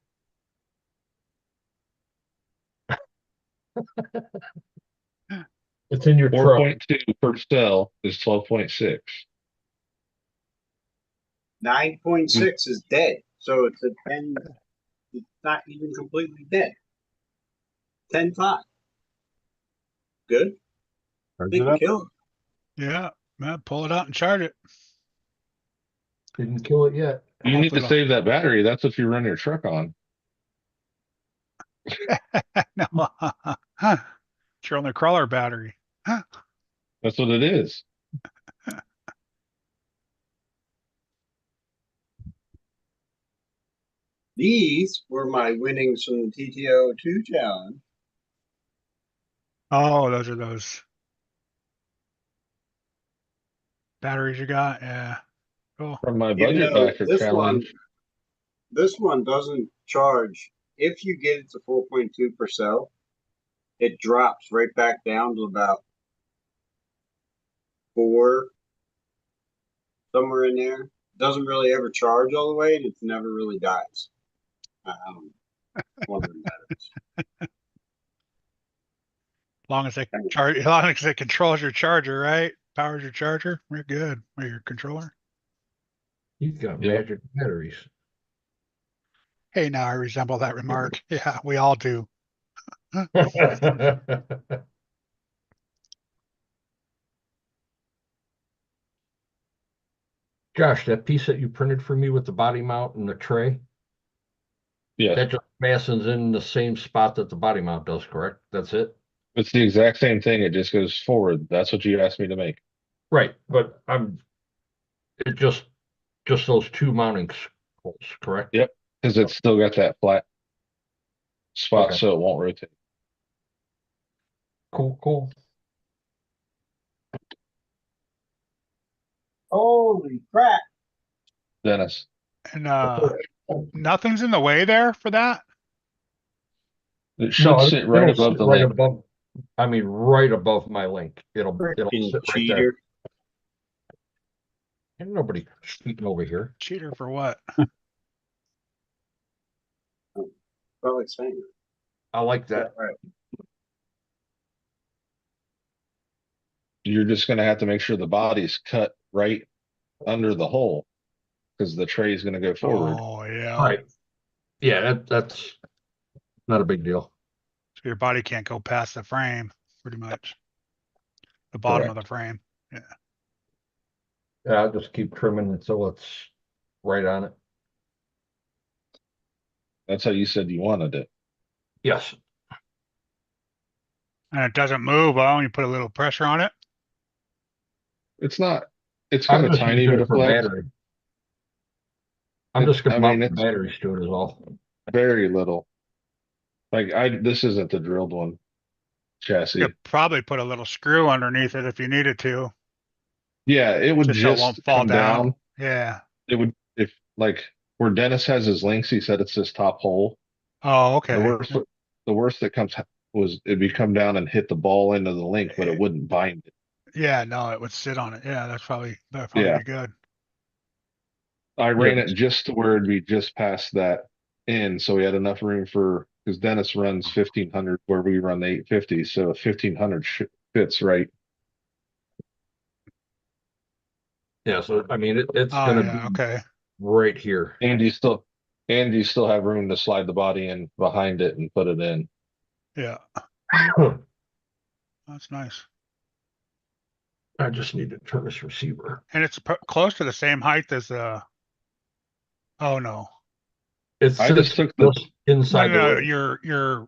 It's in your truck. 4.2 per cell is 12.6. 9.6 is dead, so it's a 10. It's not even completely dead. 10.5. Good. Charge They it can up. kill it. Yeah. Man, pull it out and charge it. Didn't kill it yet. You need Hopefully to save that battery. That's what you run your truck on. No. It's your only crawler battery. That's what it is. These were my winnings from the TTO2 challenge. Oh, those are those batteries you got? Yeah. Cool. From my Even budget though backer challenge. this one doesn't charge. If you get it to 4.2 per cell, it drops right back down to about 4, somewhere in there. Doesn't really ever charge all the way, and it never really dies. Wondering batteries. Long as they charge, as long as it controls your charger, right? Powers your charger, we're good. Or your controller. You've got Yep. magic batteries. Hey, now I resemble that remark. Yeah, we all do. Josh, that piece that you printed for me with the body mount and the tray, Yeah, that just fastens in the same spot that the body mount does, correct? That's it? it's the exact same thing. It just goes forward. That's what you asked me to make. Right, but it just those two mounting screws, correct? Yep. Because it's still got that flat spot, Okay. so it won't rotate. Cool. Holy crap! Dennis, And nothing's in the way there for that. it should sit right it'll above sit the right link. above, right above my link. It'll Freaking sit right there. cheater. Ain't nobody cheating over here. Cheater for what? Probably saying I like that. right. You're just gonna have to make sure the body's cut right under the hole because the tray is gonna go forward. Oh yeah. Right. Yeah, that's not a big deal. So your body can't go past the frame, pretty much. The bottom of the frame. Yeah, I'll just keep trimming until it's right on it. That's how you said you wanted it. Yes. And it doesn't move, when you put a little pressure on it. It's not. It's I'm got a just tiny using bit it of for flex. battery. I'm just I gonna mean, mount the it's batteries to it is all. very little. Like this isn't the drilled one You chassis. could probably put a little screw underneath it if you needed to, Yeah, it would just so it just won't fall come down. down. Yeah. It would if like where Dennis has his links. He said it's this top hole. Oh, The okay. worst that comes was it'd be come down and hit the ball into the link, but it wouldn't bind it. Yeah, no, it would sit on it. Yeah, that'd probably Yeah. be good. I ran it just to where it'd be just past that end, so we had enough room for because Dennis runs 1500 where we run the 850, so 1500 fits right. Yeah, so I mean it's Oh gonna yeah, be okay. right here. And you still have room to slide the body in behind it and put it in. Yeah, that's nice. I just need to turn this receiver. And it's close to the same height as the. Oh no. It's I just took the just inside the ring. Your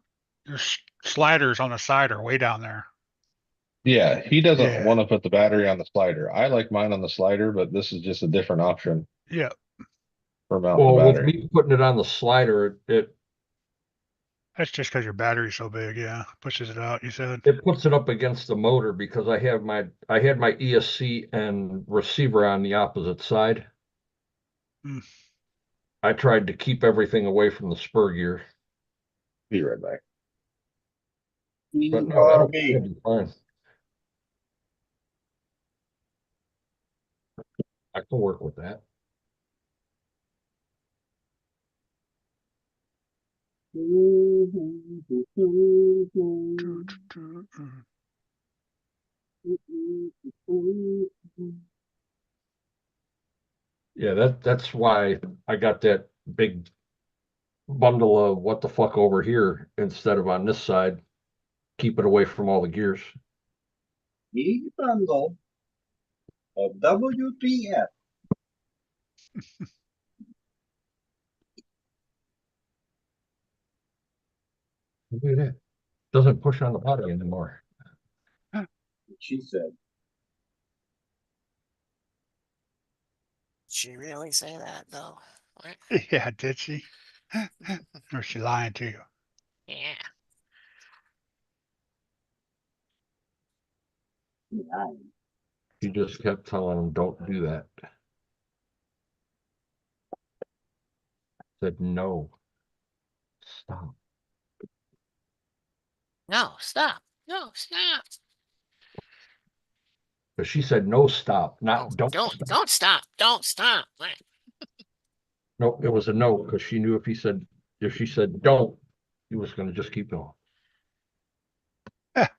sliders on the side are way down there. yeah, he doesn't Yeah. want to put the battery on the slider. I like mine on the slider, but this is just a different option Yeah, for mounting Well, the with battery. me putting it on the slider, that's just because your battery's so big. Yeah, pushes it out. You said. it puts it up against the motor because I had my ESC and receiver on the opposite side. Mm. I tried to keep everything away from the spur gear, Be right back. but no, that'll be fine. I can work with that. Yeah, that's why I got that big bundle of what the fuck over here instead of on this side. Keep it away from all the gears. The bundle of WTF. Look at that. Doesn't push on the body anymore. She said. She really say that though? What? Yeah, did she? Or is she lying to you? Yeah. She just kept telling him, don't do that. Said, no. Stop. No, stop. No, stop. But she said, no, stop, not Oh, don't don't, stop. don't stop. Don't stop. Nope, it was a no, because she knew if she said don't, he was gonna just keep going.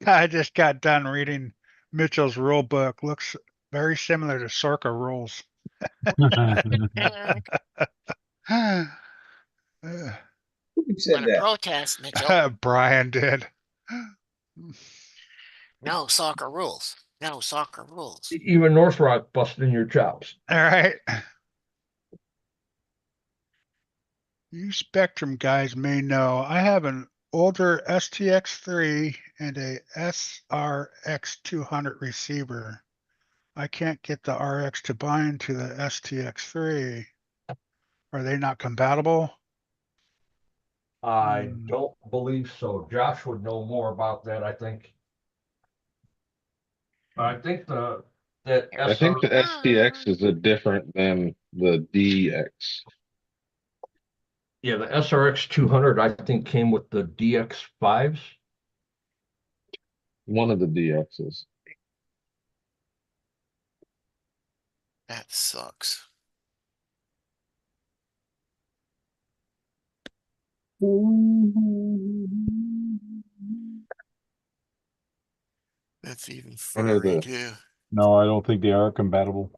I just got done reading Mitchell's rule book. Looks very similar to Sorka rules. Who said Want to that? protest, Mitchell? Brian did. No soccer rules. No soccer rules. Even North Rock busting your chops. All right. You Spectrum guys may know I have an older STX3 and a SRX200 receiver. I can't get the RX to bind to the STX3. Are they not compatible? I don't believe so. Josh would know more about that, I think. I think that I think the STX is a different than the DX. yeah, the SRX 200, I think, came with the DX5s. One of the DXs. That sucks. That's even I know furry the too. No, I don't think they are compatible.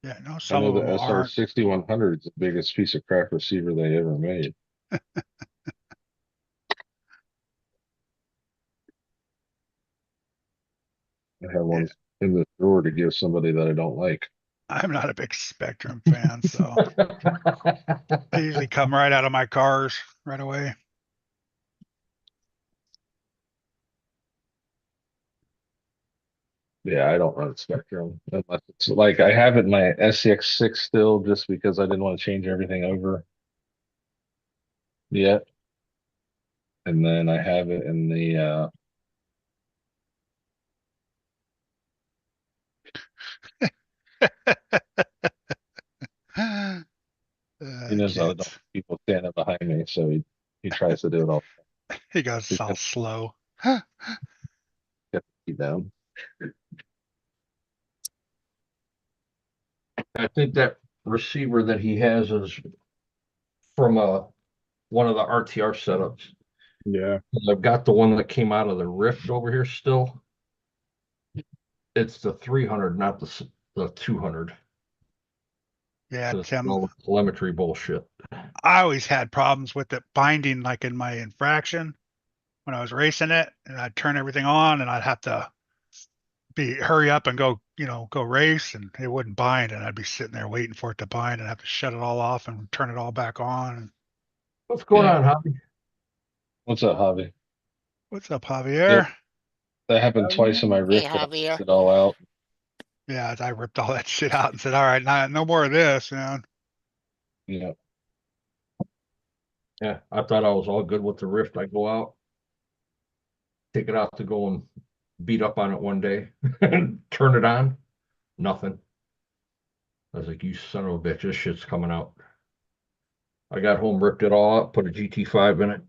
Yeah, no, I some know of the them SR aren't. 6100 is the biggest piece of crap receiver they ever made. I have one in the drawer to give somebody that I don't like. I'm not a big Spectrum fan, so they usually come right out of my cars right away. Yeah, I don't run Spectrum unless it's like I have it in my SCX6 still just because I didn't want to change everything over yet. And then I have it in the he knows I don't Kids. want people standing behind me, so he tries to do it all. He goes He all gets slow. you down. I think that receiver that he has is from one of the RTR setups. Yeah. I've got the one that came out of the Rift over here still. It's the 300, not the 200. Yeah, Because Tim. all the telemetry bullshit. I always had problems with it binding like in my infraction when I was racing it, and I'd turn everything on and I'd have to hurry up and go, go race, and it wouldn't bind, and I'd be sitting there waiting for it to bind and have to shut it all off and turn it all back on. What's going Yeah. on, Hobby? What's up, Javi? What's up, Javier? That happened twice in my Hey, Rift. And I Javier. ripped it all out. Yeah, I ripped all that shit out and said, all right, no more of this, man. Yeah. Yeah, I thought I was all good with the Rift. I go out, take it out to go and beat up on it one day, and turn it on, nothing. I was like, you son of a bitch, this shit's coming out. I got home, ripped it all up, put a GT5 in it.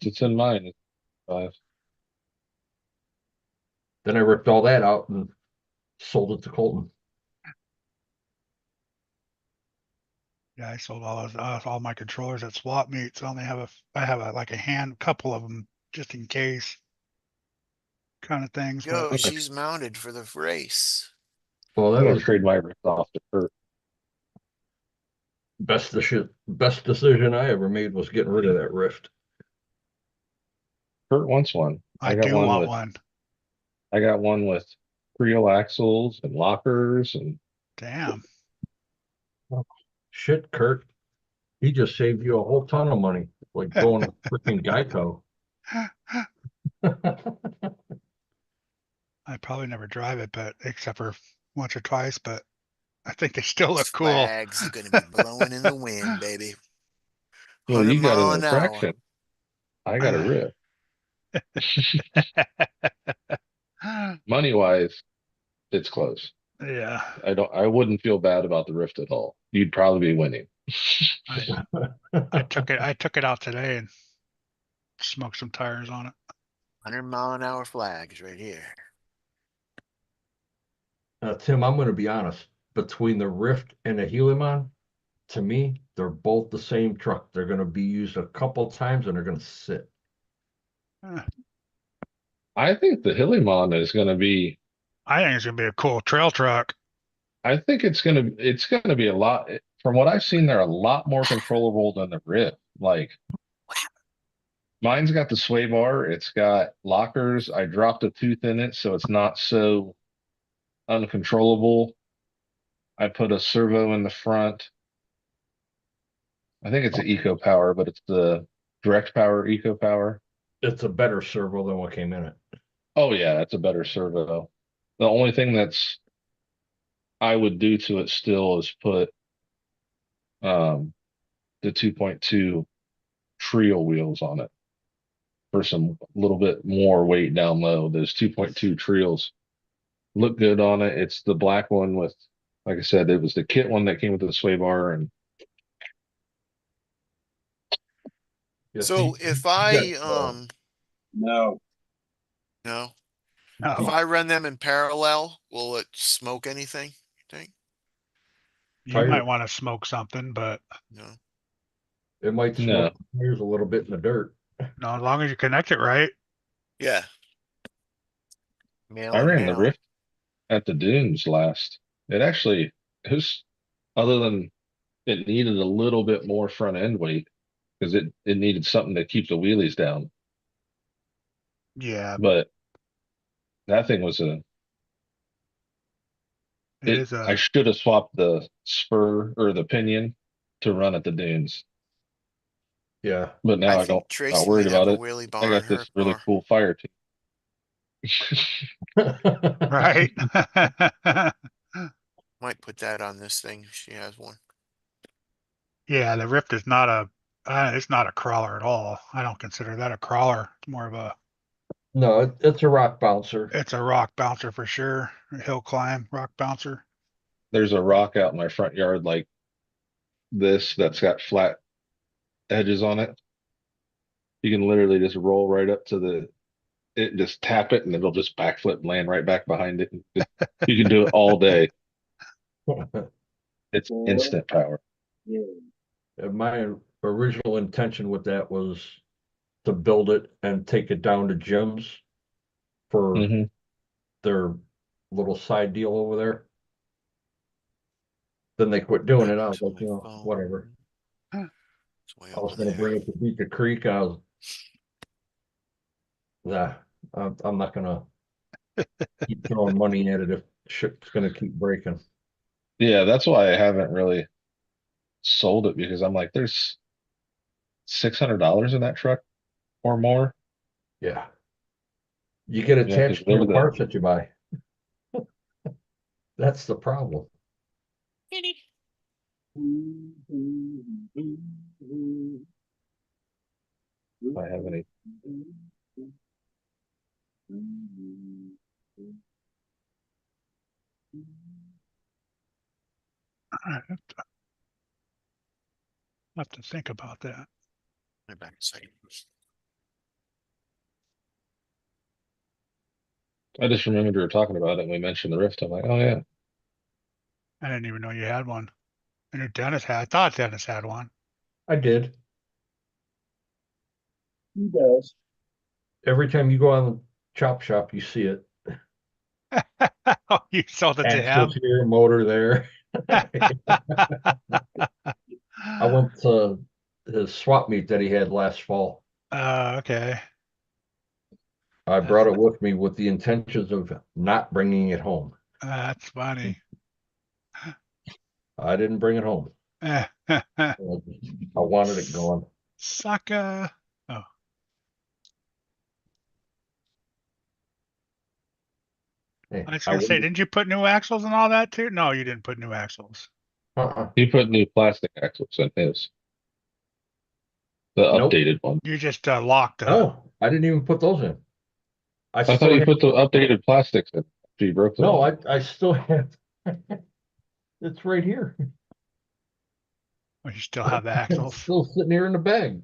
It's in mine. It's 5. Then I ripped all that out and sold it to Colton. Yeah, I sold all my controllers at swap meets. I have like a couple of them just in case kind of things. But Yo, she's mounted for the race. Well, I'm that gonna was trade my Rift off to Kurt. best decision I ever made was getting rid of that Rift. Kurt wants one. I do want one. I got one with reel axles and lockers and Damn. Shit, Kurt. He just saved you a whole ton of money, like going to freaking Geico. I probably never drive it, but except for once or twice, but I think they still look cool. Flags are gonna be blowing in the wind, baby. Well, 100 you got mile an an hour. infraction. I got a rip. Money wise, it's close. Yeah, I wouldn't feel bad about the rift at all. You'd probably be winning. I took it out today and smoked some tires on it. 100 mile an hour flags right here. Tim, I'm gonna be honest, between the Rift and the Helion, to me, they're both the same truck. They're gonna be used a couple times and they're gonna sit. I think the Hillimon is going to be. I think it's gonna be a cool trail truck. I think it's gonna be a lot. From what I've seen, they're a lot more controllable than the Rift. Like mine's got the sway bar. It's got lockers. I dropped a tooth in it, so it's not so uncontrollable. I put a servo in the front. I think it's an Eco Power, but it's the direct power Eco Power. It's a better servo than what came in it. Oh yeah, that's a better servo. The only thing I would do to it still is put um the 2.2 Trio wheels on it for some little bit more weight down low. Those 2.2 Trios look good on it. It's the black one with, like I said, it was the kit one that came with the sway bar, and Yeah, So see, if you I got, No, no, Oh, if I run them in parallel, will it smoke anything? You think? you tire- might want to smoke something, but No. it might no. smoke the tires a little bit in the dirt. no, as long as you connect it right. Yeah. Male I and ran the male. Rift at the dunes last. It was other than it needed a little bit more front end weight because it needed something to keep the wheelies down. Yeah, But that thing was a it it. is I a. should have swapped the spur or the pinion to run at the dunes, Yeah. but I now I don't. think Not Tracy worried might have about a it. wheelie I bar in got her this really car. cool fire team. Right. Might put that on this thing if she has one. Yeah, the Rift is not it's not a crawler at all. I don't consider that a crawler. It's more of a, No, it's a rock bouncer. it's a rock bouncer for sure. A hill climb, rock bouncer. There's a rock out in my front yard like this that's got flat edges on it. You can literally just roll right up to it, just tap it, and it'll just backflip and land right back behind it. You can do it all day. It's instant power. yeah. And my original intention with that was to build it and take it down to Jim's for Hmm. their little side deal over there. Then they quit doing it. I was Back to like, my you know, phone. whatever. It's way I was over gonna there. bring it to Beaker Creek. I was, nah, I'm not gonna keep throwing money at it if shit's gonna keep breaking. Yeah, that's why I haven't really sold it because I'm like, there's $600 in that truck or more. Yeah. You get Yeah, because attached to they're the the parts that you buy. That's the problem. if I have any. I have to think about that. Back a second. I just remembered we were talking about it and we mentioned the Rift. I'm like, oh yeah. I didn't even know you had one. I knew Dennis had. I thought Dennis had one. I did. He does. Every time you go on the chop shop, you see it. Oh, you sold it to Axles him? here, motor there. I went to his swap meet that he had last fall. Okay. I brought it with me with the intentions of not bringing it home. That's funny. I didn't bring it home. I wanted it gone. Sucker. Oh, Hey, I was gonna say, wouldn't- didn't you put new axles and all that too? No, you didn't put new axles. He put new plastic axles in his. The Nope. updated one. You just locked No, I didn't even put those in. I I thought still you have, put the updated plastics in. After you broke them. no, I still have, it's right here. you still have the It's axles. still sitting here in the bag.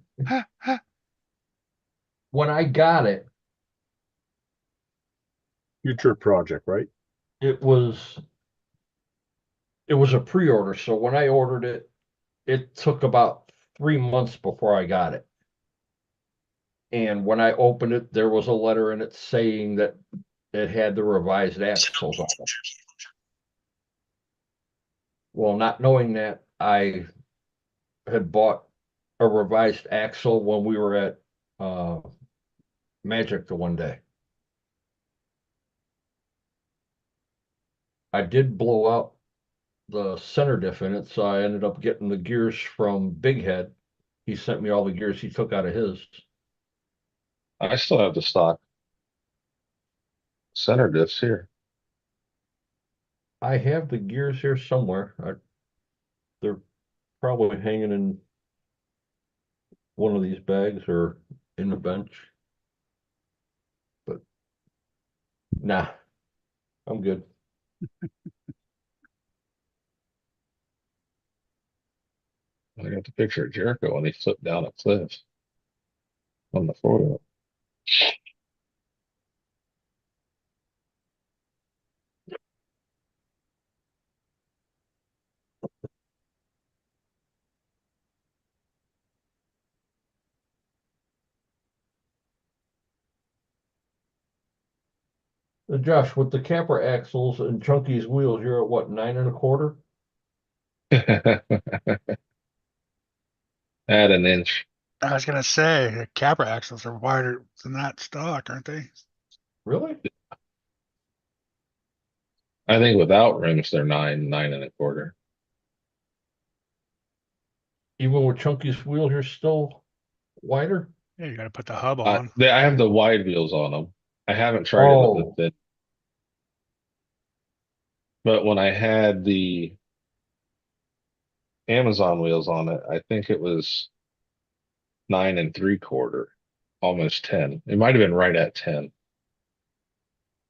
When I got it, Future project, right? it was a pre-order. So when I ordered it, it took about 3 months before I got it. And when I opened it, there was a letter in it saying that it had the revised axles on it. Well, not knowing that, I had bought a revised axle when we were at Magic the one day. I did blow out the center diff in it, so I ended up getting the gears from Big Head. He sent me all the gears he took out of his. I still have the stock center diffs here. I have the gears here somewhere. They're probably hanging in one of these bags or in the bench. But nah, I'm good. I got the picture of Jericho when he flipped down a cliff on the four-wheel. Josh, with the camper axles and Chunky's wheels, you're at what, 9 1/4? Add an inch. I was gonna say the capper axles are wider than that stock, aren't they? Really? I think without rims, they're 9 and a quarter. Even with Chunky's wheels, you're still wider? Yeah, you got to put the hub on. I have the wide wheels on them. I haven't tried it with the Oh, thin. But when I had the Amazon wheels on it, I think it was 9 and 3/4, almost 10. It might have been right at 10.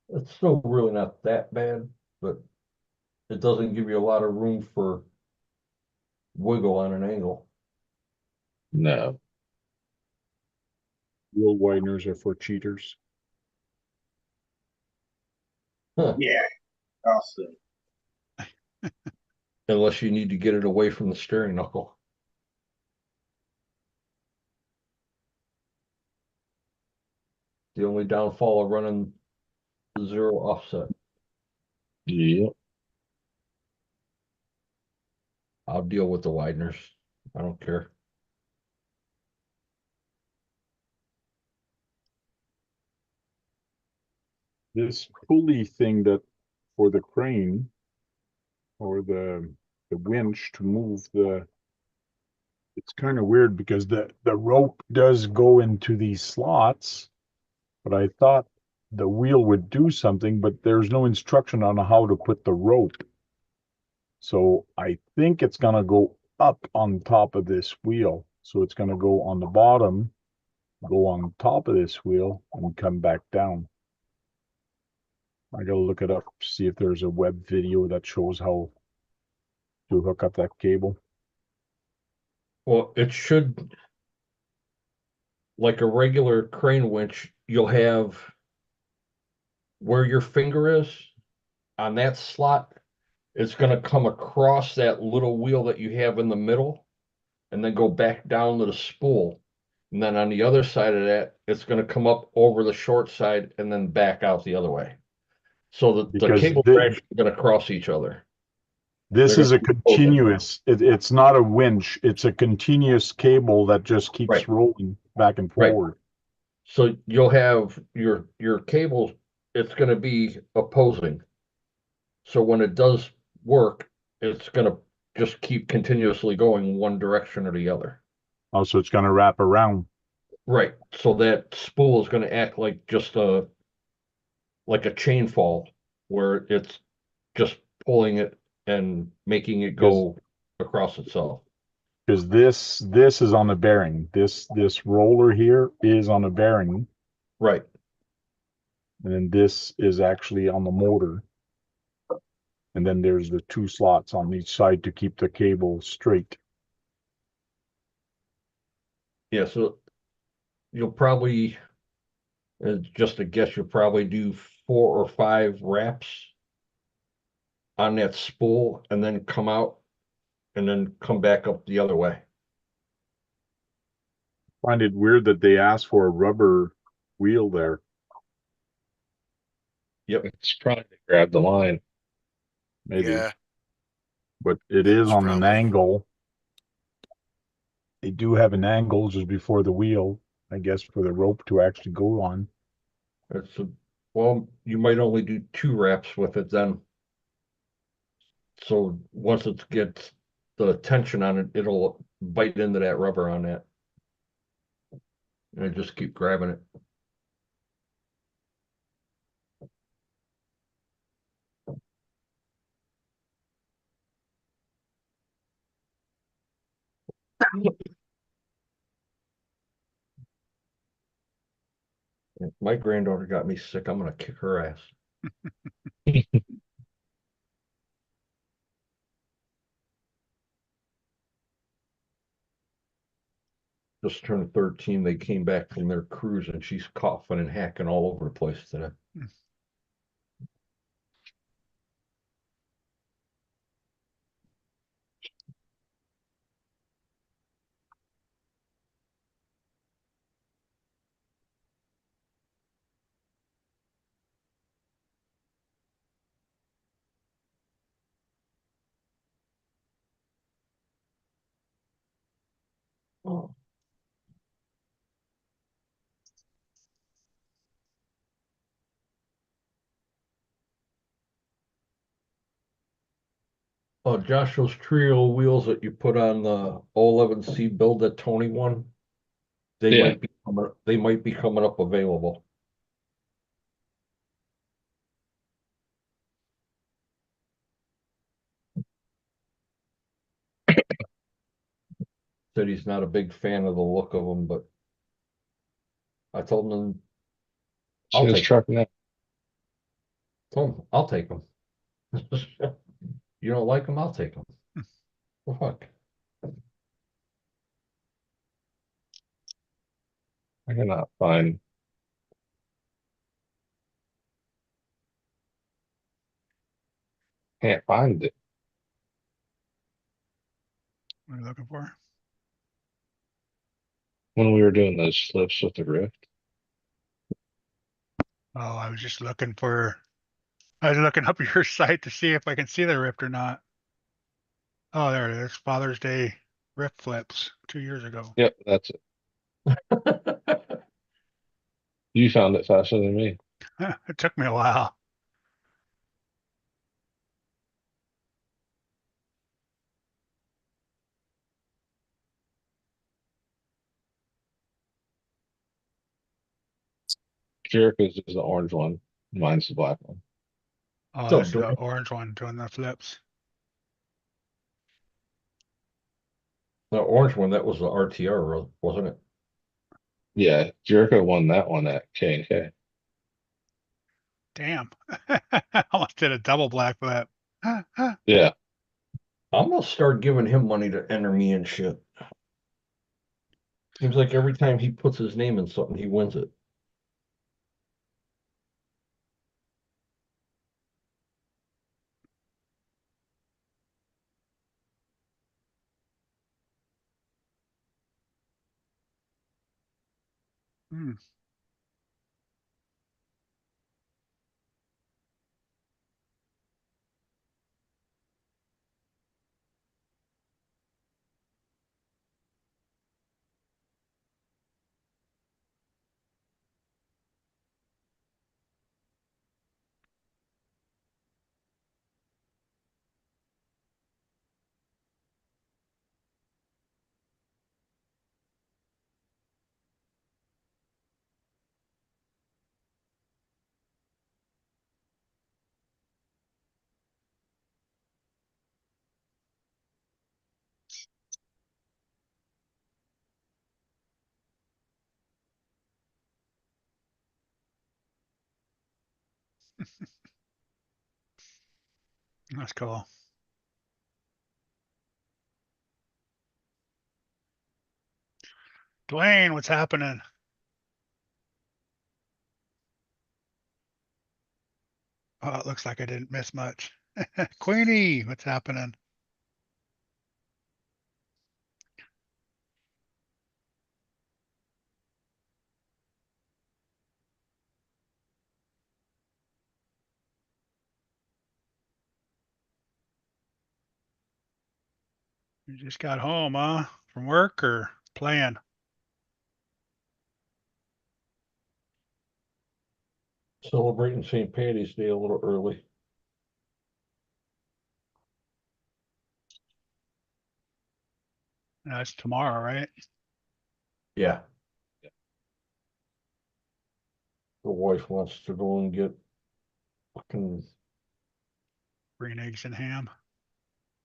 it's still really not that bad, but it doesn't give you a lot of room for wiggle on an angle. No. Wheel wideners are for cheaters. Huh. Yeah, I'll see. Unless you need to get it away from the steering knuckle. The only downfall of running zero offset. Yep. I'll deal with the wideners. I don't care. This pulley thing that for the crane or the winch to move it's kind of weird because the rope does go into these slots, but I thought the wheel would do something, but there's no instruction on how to put the rope. So I think it's gonna go up on top of this wheel. So it's gonna go on the bottom, go on top of this wheel and come back down. I gotta look it up, see if there's a web video that shows how to hook up that cable. Well, it should, like a regular crane winch, you'll have where your finger is on that slot. It's gonna come across that little wheel that you have in the middle and then go back down to the spool. And then on the other side of that, it's gonna come up over the short side and then back out the other way. So the Because cables are actually gonna cross each other. this They're is a gonna be open. continuous, it's not a winch, it's a continuous cable that just keeps Right. rolling back and Right. forward. So you'll have your cables, it's gonna be opposing. So when it does work, it's gonna just keep continuously going one direction or the other. Also, it's gonna wrap around. Right, so that spool is gonna act like just like a chain fall where it's just pulling it and making it go across itself. Because this is on the bearing. This roller here is on a bearing, Right. and then this is actually on the motor. And then there's the two slots on each side to keep the cable straight. Yeah, so you'll probably, just a guess, you'll probably do 4 or 5 wraps on that spool and then come out and then come back up the other way. Find it weird that they asked for a rubber wheel there. It's probably to grab the line. Maybe, Yeah, but it yeah, is it's on an probably. angle. They do have an angle just before the wheel, I guess, for the rope to actually go on. It's a, well, you might only do 2 wraps with it then. So once it gets the tension on it, it'll bite into that rubber on that. And just keep grabbing it. If my granddaughter got me sick, I'm gonna kick her ass. Just turned 13. They came back from their cruise and she's coughing and hacking all over the place today. Oh. Josh, those trio wheels that you put on the 011C build that Tony won, they Yeah. might be coming up available. Said he's not a big fan of the look of them, but I told him See I'll this take truck now. I'll take them. You don't like them, I'll take them. Well, fuck. I cannot find. Can't find it. What are you looking for? When we were doing those slips with the rift. Oh, I was looking up your site to see if I can see the rift or not. Oh, there it is. Father's Day rift flips 2 years ago. Yep, that's it. You found it faster than me. It took me a while. Jericho's is the orange one. Mine's the black one. Oh, What's up, this is the Dwayne? orange one doing the flips. The orange one, that was the RTR, wasn't it? Yeah, Jericho won that one at K&K. Damn. Almost did a double black flip. Yeah, I'm gonna start giving him money to enter me and shit. Seems like every time he puts his name in something, he wins it. Hmm. That's cool. Dwayne, what's happening? Oh, it looks like I didn't miss much. Queenie, what's happening? You just got home, huh? From work or playing? Celebrating St. Patty's Day a little early. That's tomorrow, right? Yeah. The wife wants to go and get fucking, Green eggs and ham.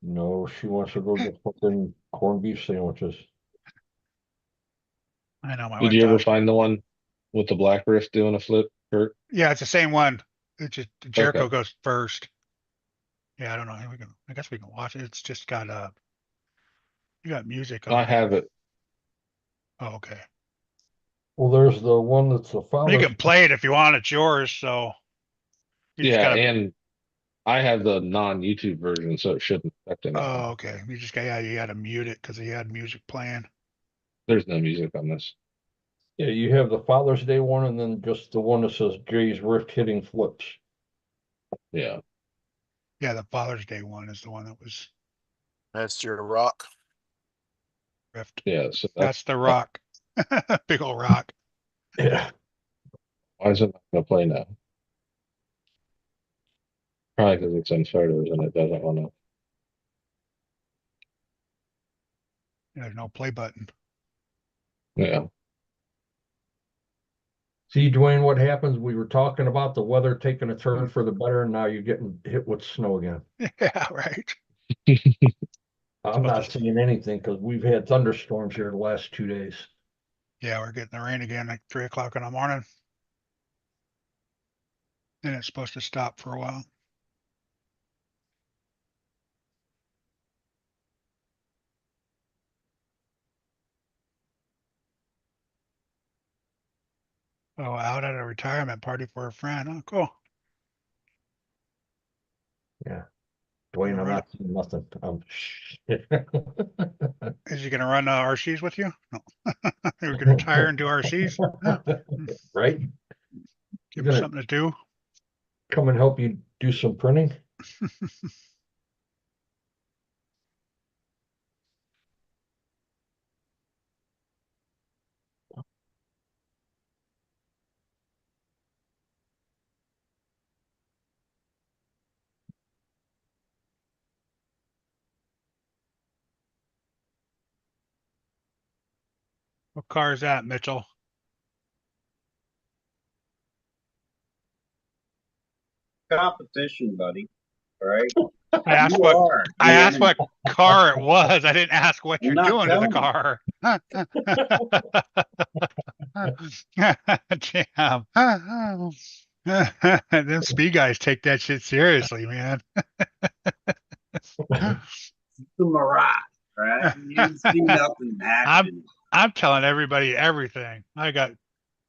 no, she wants to go get fucking corned beef sandwiches. I know my Did wife you ever talked. find the one with the black rift doing a flip, Kurt? Yeah, it's the same one. It's just Jericho Okay. goes first. Yeah, I don't know. I guess we can watch it. It's just got you got music on I it. have it. Oh, okay. Well, there's the one that's the You Father's. can play it if you want. It's yours. So you just Yeah, gotta. and I have the non-YouTube version, so it shouldn't affect anything. Oh, okay. You just got. Yeah, you got to mute it because he had music playing. There's no music on this. Yeah, you have the Father's Day one and then just the one that says Jay's Rift hitting flips. Yeah. Yeah, the Father's Day one is the one that was That's your rock. ripped. Yeah. So That's the rock. Big old rock. Yeah. why is it not going to play now? Probably because it's in photos and it doesn't want to. There's no play button. Yeah. See, Dwayne, what happens? We were talking about the weather taking a turn for the better, and now you're getting hit with snow again. Yeah, right. I'm not Supposed to- seeing anything because we've had thunderstorms here the last 2 days. Yeah, we're getting the rain again like 3 o'clock in the morning. And it's supposed to stop for a while. Oh, out at a retirement party for a friend. Oh, cool. Yeah. Dwayne, I'm Alright. not seeing nothing. Is he gonna run RCs with you? No. You're gonna retire and do RCs? Right? Give You're him gonna something to do. come and help you do some printing? What car is that, Mitchell? Competition, buddy. All right. I asked You what are. I the asked what enemy. car it was. I didn't ask what I'm you're not doing to the telling you. car. Damn. Them speed guys take that shit seriously, man. The mirage, right? You didn't see nothing in action. I'm telling everybody everything. I got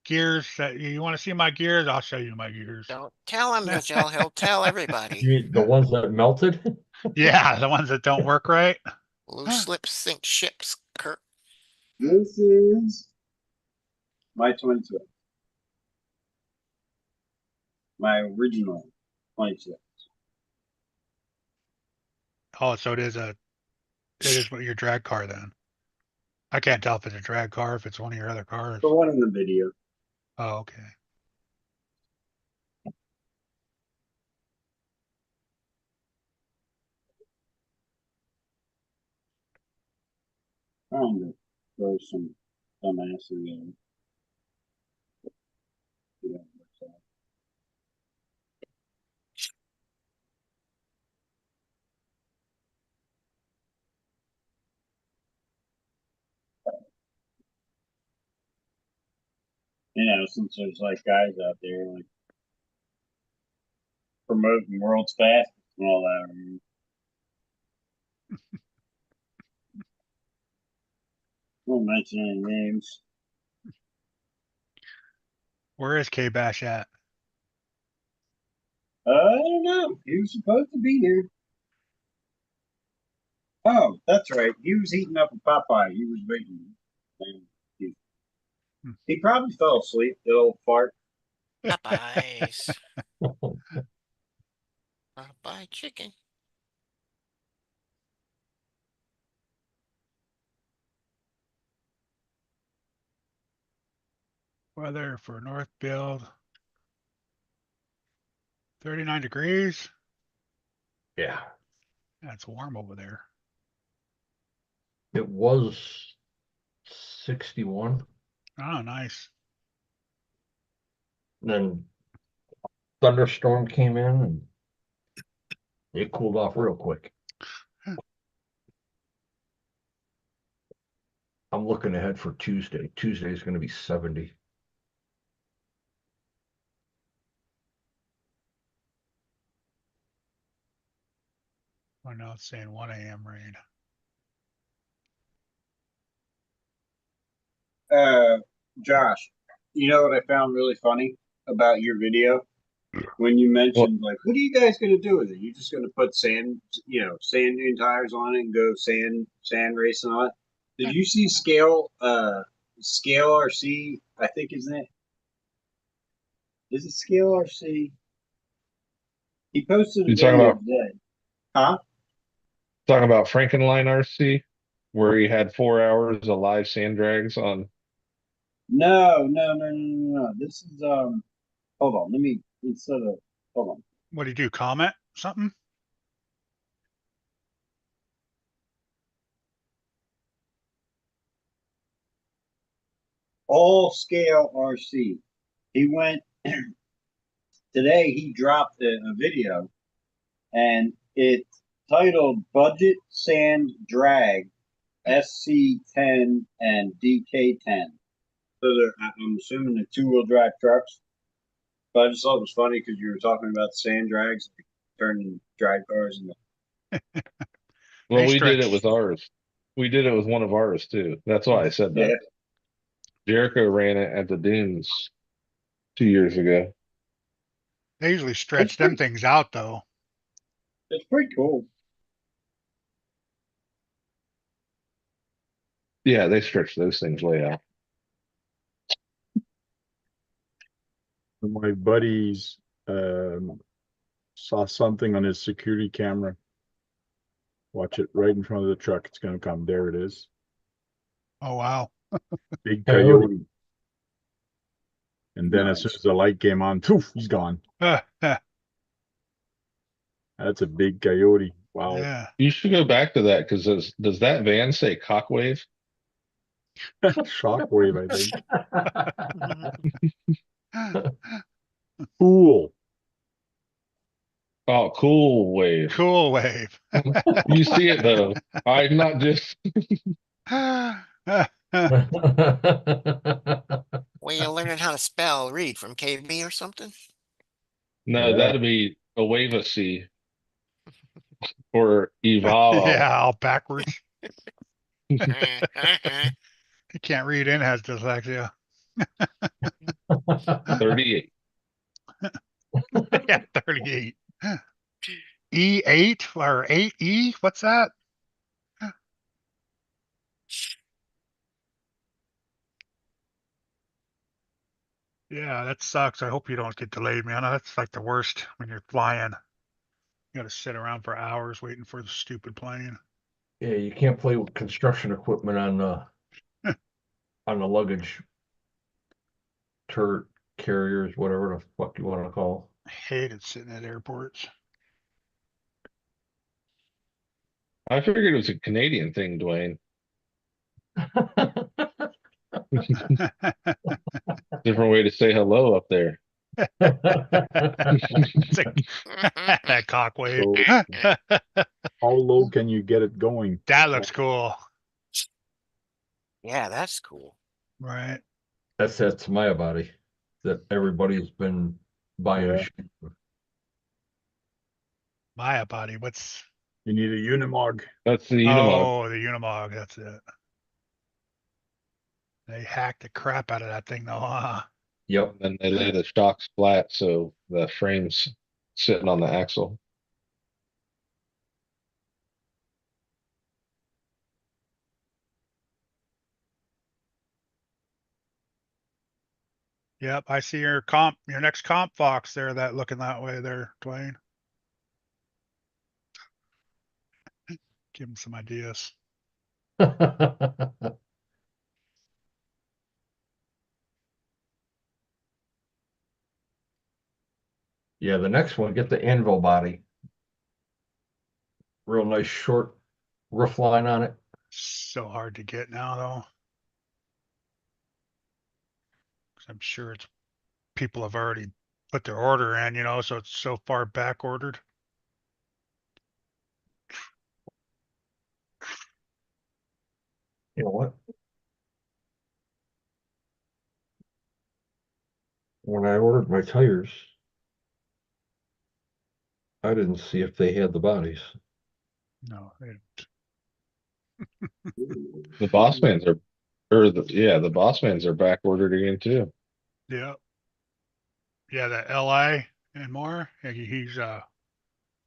gears that you want to see my gears, I'll show you my gears. Don't tell him, Mitchell. He'll tell everybody. You mean the ones that melted? Yeah, the ones that don't work right. Loose lips sink ships, Kurt. This is my 22. My original 22. Oh, so it is what your drag car then. I can't tell if it's a drag car, if it's one of your other cars. The one in the video. Oh, okay. Trying to throw some dumbassery in. Yeah, so. You know, since there's like guys out there like promoting world's fastest and all that. Won't mention any names. Where is K Bash at? I don't know. He was supposed to be here. Oh, that's right. He was eating up a Popeye. He was waiting. And he probably fell asleep, the old fart. Popeyes. Popeye chicken. Weather for Northfield. 39 degrees. Yeah, That's warm over there. it was 61. Oh, nice. Then thunderstorm came in and it cooled off real quick. I'm looking ahead for Tuesday. Tuesday is going to be 70. Oh, no, it's saying 1 a.m. rain. Josh, you know what I found really funny about your video? When you mentioned, like, what are you guys going to do with it? You're just going to put sand dune tires on it and go sand racing on it? Did you see Scale RC, I think, isn't it? Is it Scale RC? He posted a You talking video about today. Huh? Frankenline RC, where he had 4 hours of live sand drags on. No. This is hold on, hold on. What do you do? Comment something? All Scale RC. He went today, he dropped a video and it's titled Budget Sand Drag SC10 and DK10. So I'm assuming the two-wheel drive trucks. But I just thought it was funny because you were talking about sand drags, turning drag cars into. Well, They we did it stretch. with ours. We did it with one of ours too. That's why I said that. Yeah, Jericho ran it at the dunes 2 years ago. They usually stretch them things out, though. it's pretty cool. Yeah, they stretched those things way out. My buddies saw something on his security camera. Watch it right in front of the truck. It's going to come. There it is. Oh, wow. Big Coyote. coyote. And then as soon Nice. as the light came on, poof, he's gone. Yeah. That's a big coyote. Wow. Yeah. You should go back to that because does that van say cockwave? Shockwave, I think. Cool. Oh, cool wave. Cool wave. You see it though. I'm not just. Well, you're learning how to spell read from KB or something? No, Yeah. that'd be a wave of C or evolve. Yeah, all backwards. He can't read and has dyslexia. 38. Yeah, 38. E8 or 8E? What's that? Yeah, that sucks. I hope you don't get delayed, man. That's like the worst when you're flying. You got to sit around for hours waiting for the stupid plane. Yeah, you can't play with construction equipment on the luggage turret carriers, whatever the fuck you want to call. I hated sitting at airports. I figured it was a Canadian thing, Dwayne. Different way to say hello up there. It's that cock wave. So how low can you get it going? That looks cool. Yeah, that's cool. Right. That's my body that everybody's been buying. Yeah. shit for. Maya body. What's You need a Unimog. That's the Unimog. oh the Unimog, that's it. They hacked the crap out of that thing though, huh? Yep. And then they lay the shocks flat so the frame's sitting on the axle. Yep, I see your next comp Fox there, that looking that way there, Dwayne. Give him some ideas. Yeah, the next one, get the anvil body. Real nice short roof line on it. So hard to get now though. 'Cause I'm sure it's people have already put their order in, so it's so far back ordered. You know what? When I ordered my tires, I didn't see if they had the bodies. No, The Bossmans are, the Bossmans are back ordered again too. yeah. Yeah, the LI and more. He's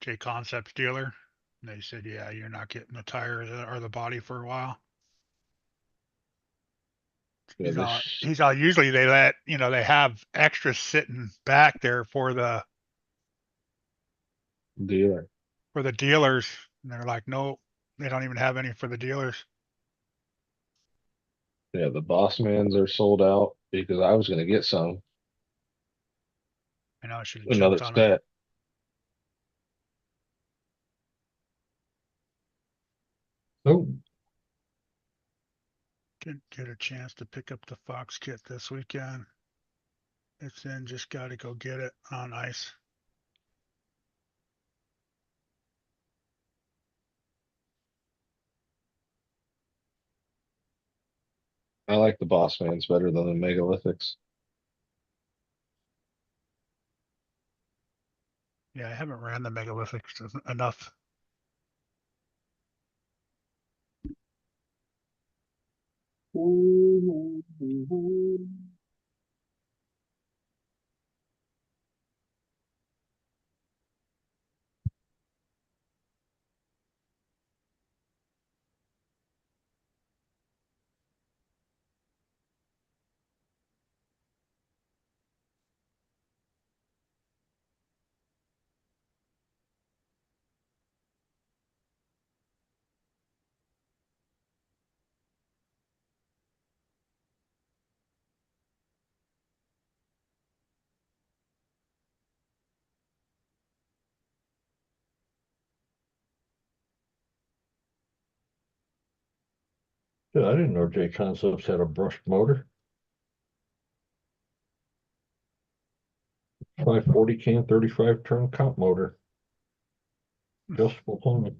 J Concepts dealer. And they said, yeah, you're not getting the tire or the body for a while. Yeah, He's all usually they let, they have extras sitting back there for the dealer. dealers. And they're like, nope, they don't even have any for the dealers. Yeah, the Bossmans are sold out because I was gonna get some, I know I should have another jumped on it. set. Oh, Didn't get a chance to pick up the Fox kit this weekend. It's in, just got to go get it on ice. I like the Bossmans better than the Megalithics. Yeah, I haven't ran the megalithics enough. yeah, I didn't know J Concepts had a brushed motor. 540 can 35 turn comp motor. Adjustable timing.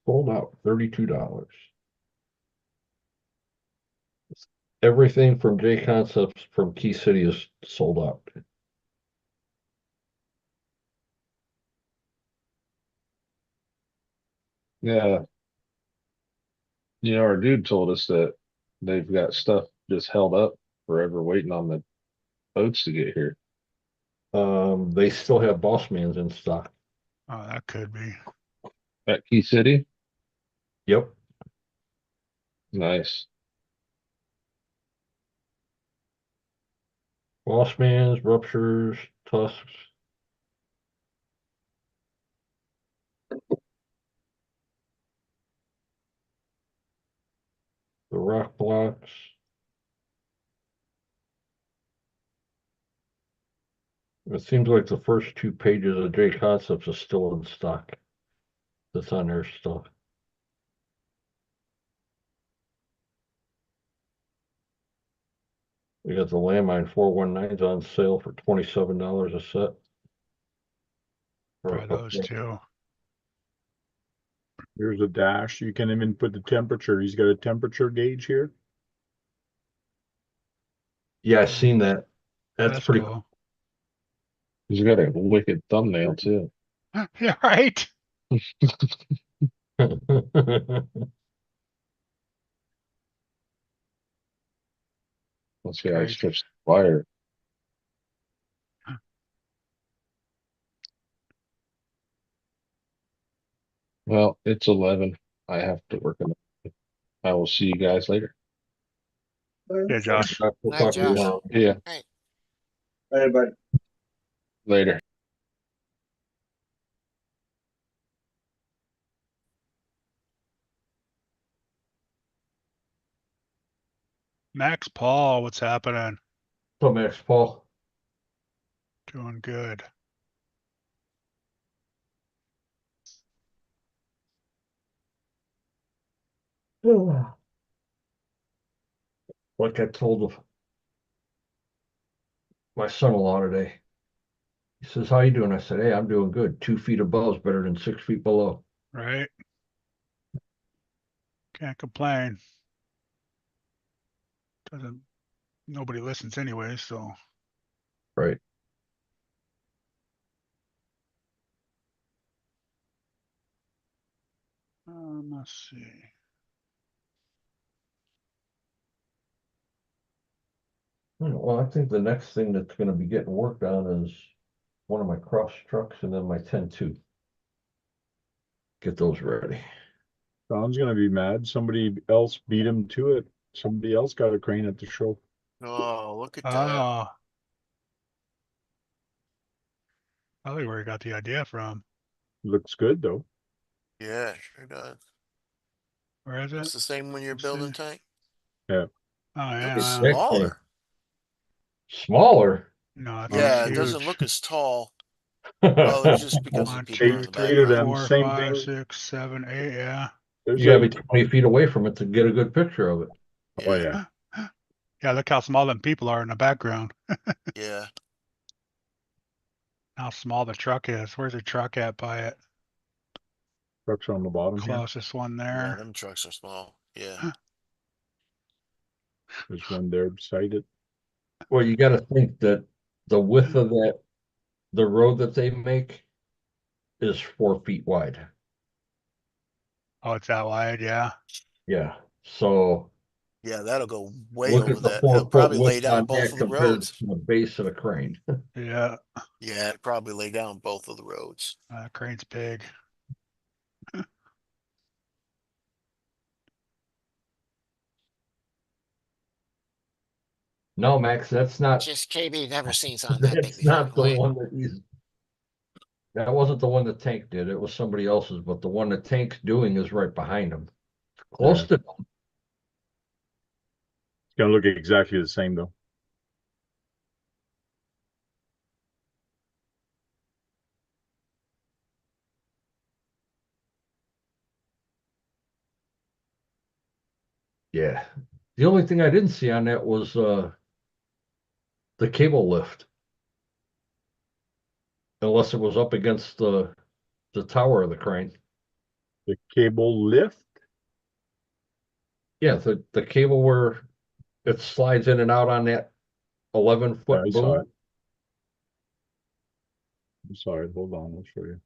Sold out $32. Everything from J Concepts from Key City is sold out. Yeah. Our dude told us that they've got stuff just held up forever waiting on the boats to get here. They still have Bossmans in stock. Oh, that could be. At Key City? Yep. Nice. Bossmans, ruptures, tusks. The rock blocks. It seems like the first 2 pages of J Concepts is still in stock. That's on their stuff. We got the landmine 419s on sale for $27 a set. Try those two. Here's a dash. You can even put the temperature. He's got a temperature gauge here. Yeah, I've seen that. That's pretty cool. He's got a wicked thumbnail too. Yeah, right. Let's see how he Crazy. strips the wire. Well, it's 11. I have to work on it. I will see you guys later. Yeah, Josh. We'll Night, talk to you Josh. tomorrow. Yeah, Everybody. later. Max Paul, what's happening? So, Max Paul. Doing good. Like I told my son-in-law today. He says, "How you doing?" I said, "Hey, I'm doing good. 2 feet above is better than 6 feet below." Right. Can't complain. Doesn't nobody listens anyway, so Right. let's see. Well, I think the next thing that's gonna be getting worked on is one of my cross trucks and then my 10-2. Get those ready. Don's gonna be mad. Somebody else beat him to it. Somebody else got a crane at the show. Oh, look at that. Oh, probably where he got the idea from. Looks good though. Yeah, sure does. Where is It's it? the same when you're Let's see. building tank. Oh It's yeah. Big smaller. Smaller. No, that thing's Yeah, it huge. doesn't look as tall. Well, it's just because the 1, people are in 2, the 3, of them, background. 4, same 5, thing. 6, 7, 8. Yeah. There's You gotta be like, 20 feet away from it to get a good picture of it. oh Yeah, yeah, Yeah, look how small them people are in the background. yeah. How small the truck is. Where's the truck at by it? trucks on the bottom here. Closest one Yeah, there. them trucks are small. Yeah. There's one there beside it. Well, you gotta think that the width of the road that they make is 4 feet wide. Oh, it's that wide. Yeah. Yeah, so Yeah, that'll go way look over at the that. It'll 4 foot probably lay width down on both that of the compared roads. to the base of the crane. Yeah. Yeah, it probably lay down both of the roads. Crane's big. No, Max, that's not, Just KB never seen something that big that's not the before. one that wasn't the one that Tank did. It was somebody else's, but the one that Tank's doing is right behind him. Close to, It's gonna look exactly the same though. yeah. The only thing I didn't see on that was the cable lift. Unless it was up against the tower of the crane. The cable lift. Yeah, the cable where it slides in and out on that 11-foot I saw boom. it. I'm sorry. Hold on. I'll show you.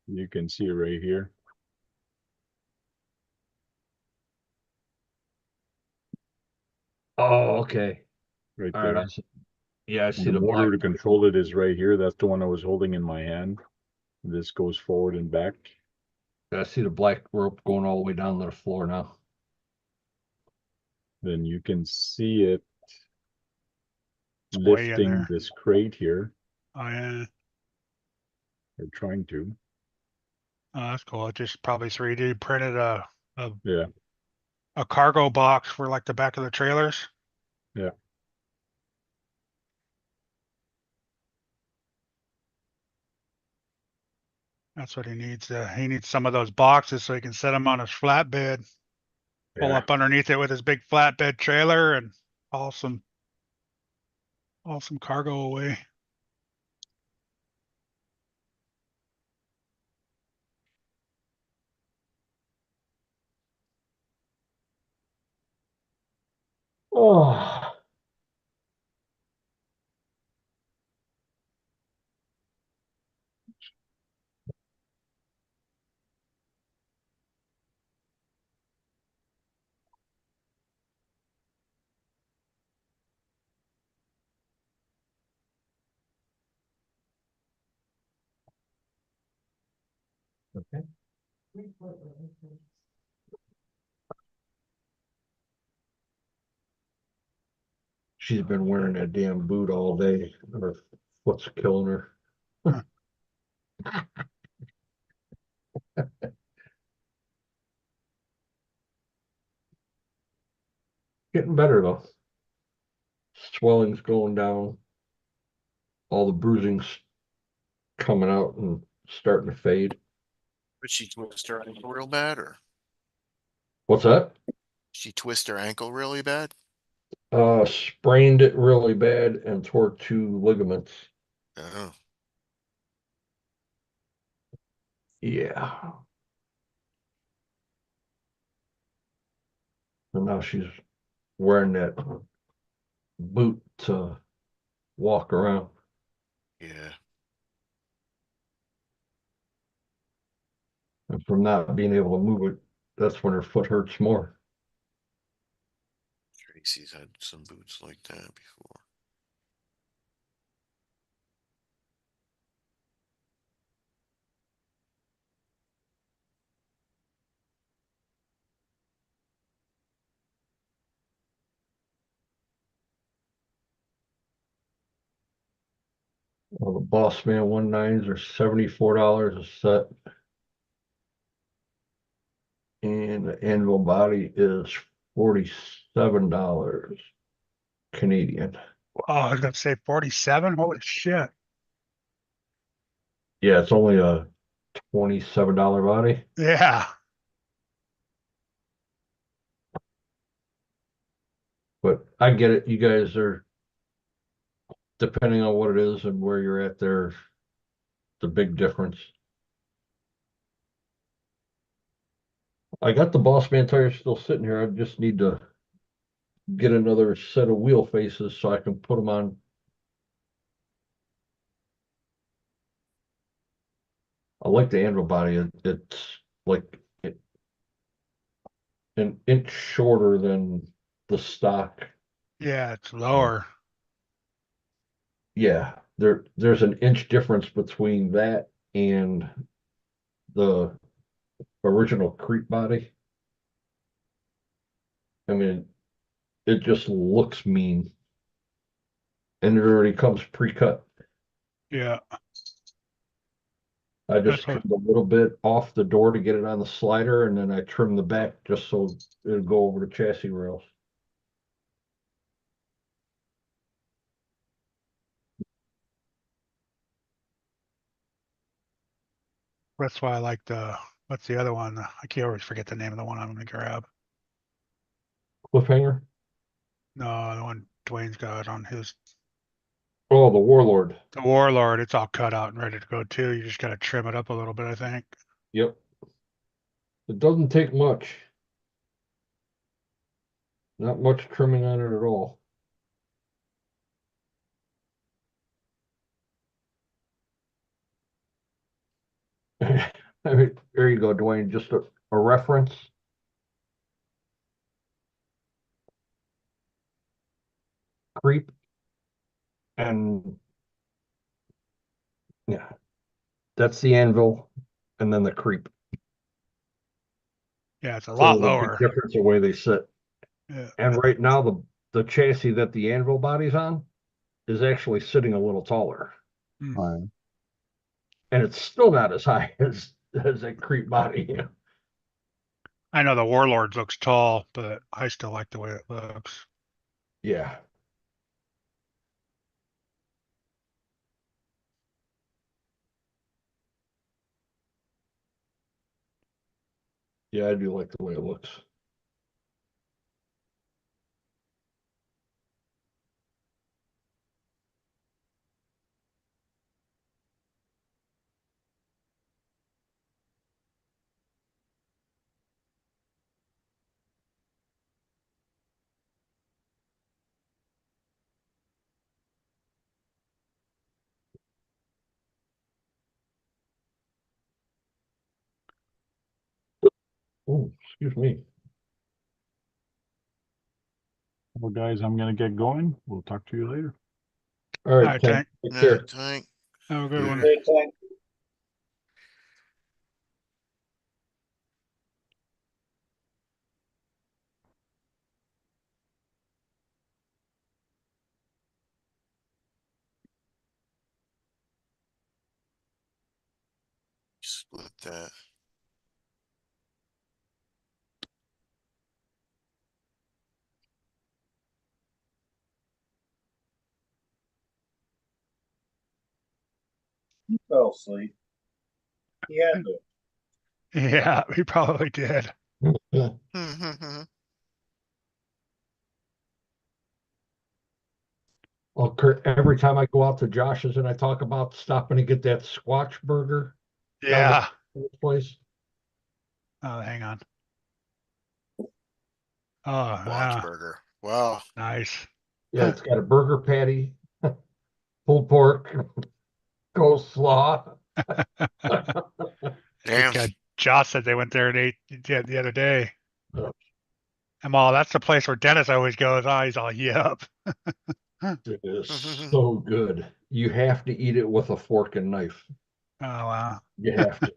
You can see it right here. Oh, okay. Right All there. right. Yeah, I And see the the motor black. to control it is right here. That's the one I was holding in my hand. This goes forward and back. I see the black rope going all the way down to the floor now. Then you can see it It's way in lifting there. this crate here. Oh yeah. Or trying to. Oh, that's cool. It just probably 3D printed a Yeah. a cargo box for like the back of the trailers. Yeah. That's what he needs. He needs some of those boxes so he can set them on his flatbed. Pull Yeah. up underneath it with his big flatbed trailer and haul some cargo away. Oh, okay. She's been wearing that damn boot all day. Her foot's killing her. Huh. Getting better though. Swelling's going down. All the bruising's coming out and starting to fade. But she twist her ankle real bad, or What's that? she twist her ankle really bad? Sprained it really bad and tore two ligaments. Oh, Yeah. And now she's wearing that boot to walk around. yeah. And from not being able to move it, that's when her foot hurts more. Tracy's had some boots like that before. Well, the Boss Man 19s are $74 a set. And the anvil body is $47 Canadian. Oh, I was gonna say 47. Holy shit. Yeah, it's only a $27 body. Yeah. But I get it. You guys are, depending on what it is and where you're at, there's the big difference. I got the Boss Man tires still sitting here. I just need to get another set of wheel faces so I can put them on. I like the anvil body. It's like an inch shorter than the stock. Yeah, it's lower. Yeah, there's an inch difference between that and the original creep body. I mean, it just looks mean. And it already comes pre-cut. Yeah. I just That's what trimmed a little bit off the door to get it on the slider, and then I trimmed the back just so it'd go over the chassis rails. that's why I like the what's the other one? I can't always forget the name of the one I'm gonna grab. Cliffhanger? No, the one Dwayne's got on his Oh, the Warlord. the Warlord. It's all cut out and ready to go too. You just gotta trim it up a little bit, I think. Yep. It doesn't take much. Not much trimming on it at all. I mean, there you go, Dwayne. Just a reference. Creep and yeah, that's the anvil and then the creep. Yeah, it's a So lot there's a big lower. difference the way they sit. Yeah. And right now, the chassis that the anvil body's on is actually sitting a little taller. Right. And it's still not as high as a creep body. I know the Warlord looks tall, but I still like the way it looks. Yeah. Yeah, I do like the way it looks. Oh, excuse me. Well, guys, I'm gonna get going. We'll talk to you later. All All right, right, Ken, Tank. take Yeah, care. Tank. Have a good one. Great time. Split that. He fell asleep. He had to. Yeah, we probably did. Well, Kurt, every time I go out to Josh's and I talk about stopping to get that Squatch burger down Yeah. the place. Oh, hang on. Oh, Watch yeah. burger. Wow. Nice. Yeah, it's got a burger patty, pulled pork, coleslaw. Damn. Like, Josh said they went there and ate the other day. Yeah. I'm all, that's the place where Dennis always goes. Oh, he's all, yep. It is so good. You have to eat it with a fork and knife. Oh, wow. You have to.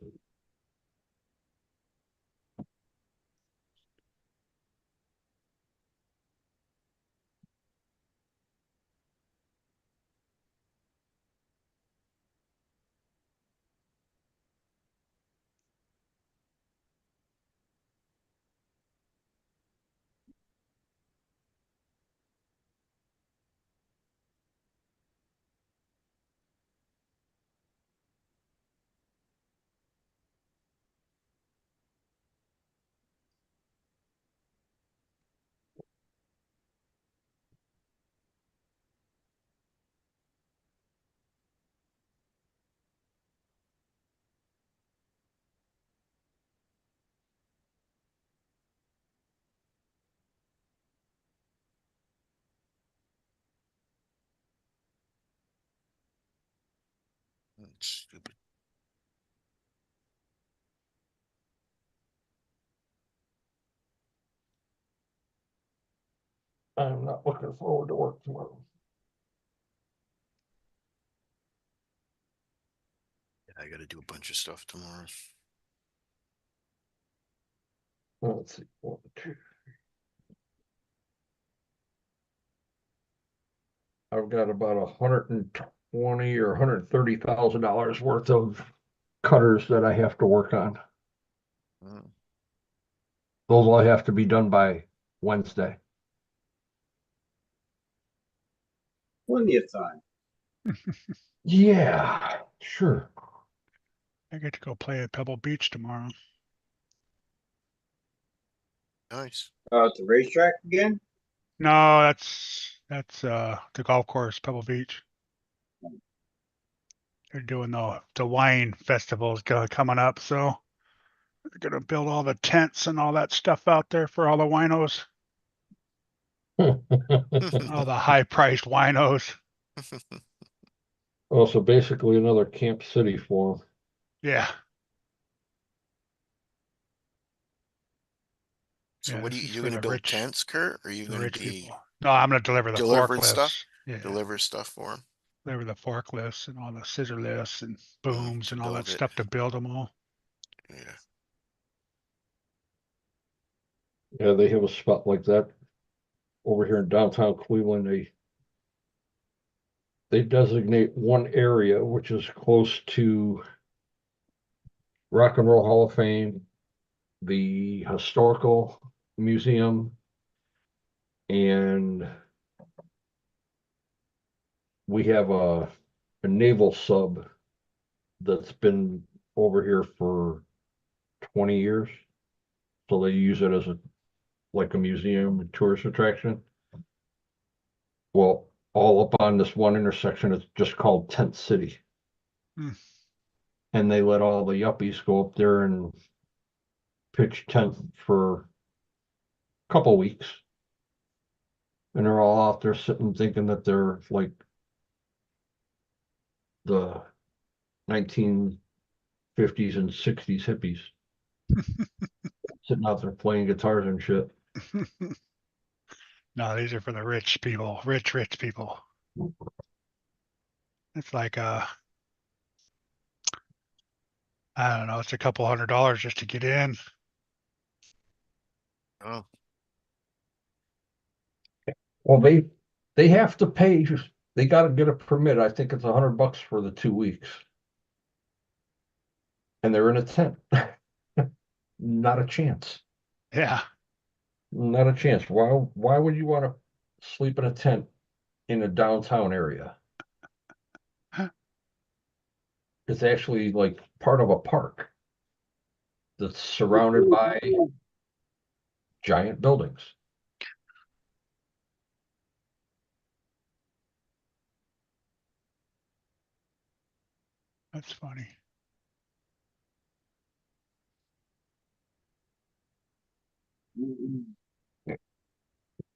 Stupid. I'm not looking forward to work tomorrow. I gotta do a bunch of stuff tomorrow. Let's see. 1, 2. I've got about 120 or $130,000 worth of cutters that I have to work on. Mm. Those all have to be done by Wednesday. Plenty of time. Yeah, sure. I get to go play at Pebble Beach tomorrow. Nice. At the racetrack again? No, that's the golf course, Pebble Beach. They're doing the wine festivals coming up, so they're gonna build all the tents and all that stuff out there for all the winos, all the high-priced winos. Oh, so basically another Camp City for 'em. Yeah. So Yeah, what this are you, is you're for gonna the build rich, tents, Kurt? Or are you the gonna rich be people. No, I'm gonna deliver the delivering stuff? forklifts. Yeah, Deliver stuff for them? deliver the forklifts and all the scissor lifts and To booms and all that build it. stuff to build them all. Yeah. Yeah, they have a spot like that over here in downtown Cleveland. They designate one area which is close to Rock and Roll Hall of Fame, the Historical Museum, and we have a naval sub that's been over here for 20 years. So they use it as like a museum and tourist attraction. Well, all up on this one intersection, it's just called Tent City. Hmm. And they let all the yuppies go up there and pitch tent for a couple weeks. And they're all out there sitting thinking that they're like the 1950s and 60s hippies. sitting out there playing guitars and shit. No, these are for the rich people, rich people. It's like, I don't know, it's a couple $100 just to get in. Oh, Well, they have to pay. They got to get a permit. I think it's $100 for the 2 weeks, and they're in a tent. Not a chance. Yeah. Not a chance. Why would you want to sleep in a tent in a downtown area? It's actually like part of a park that's surrounded by giant buildings. That's funny.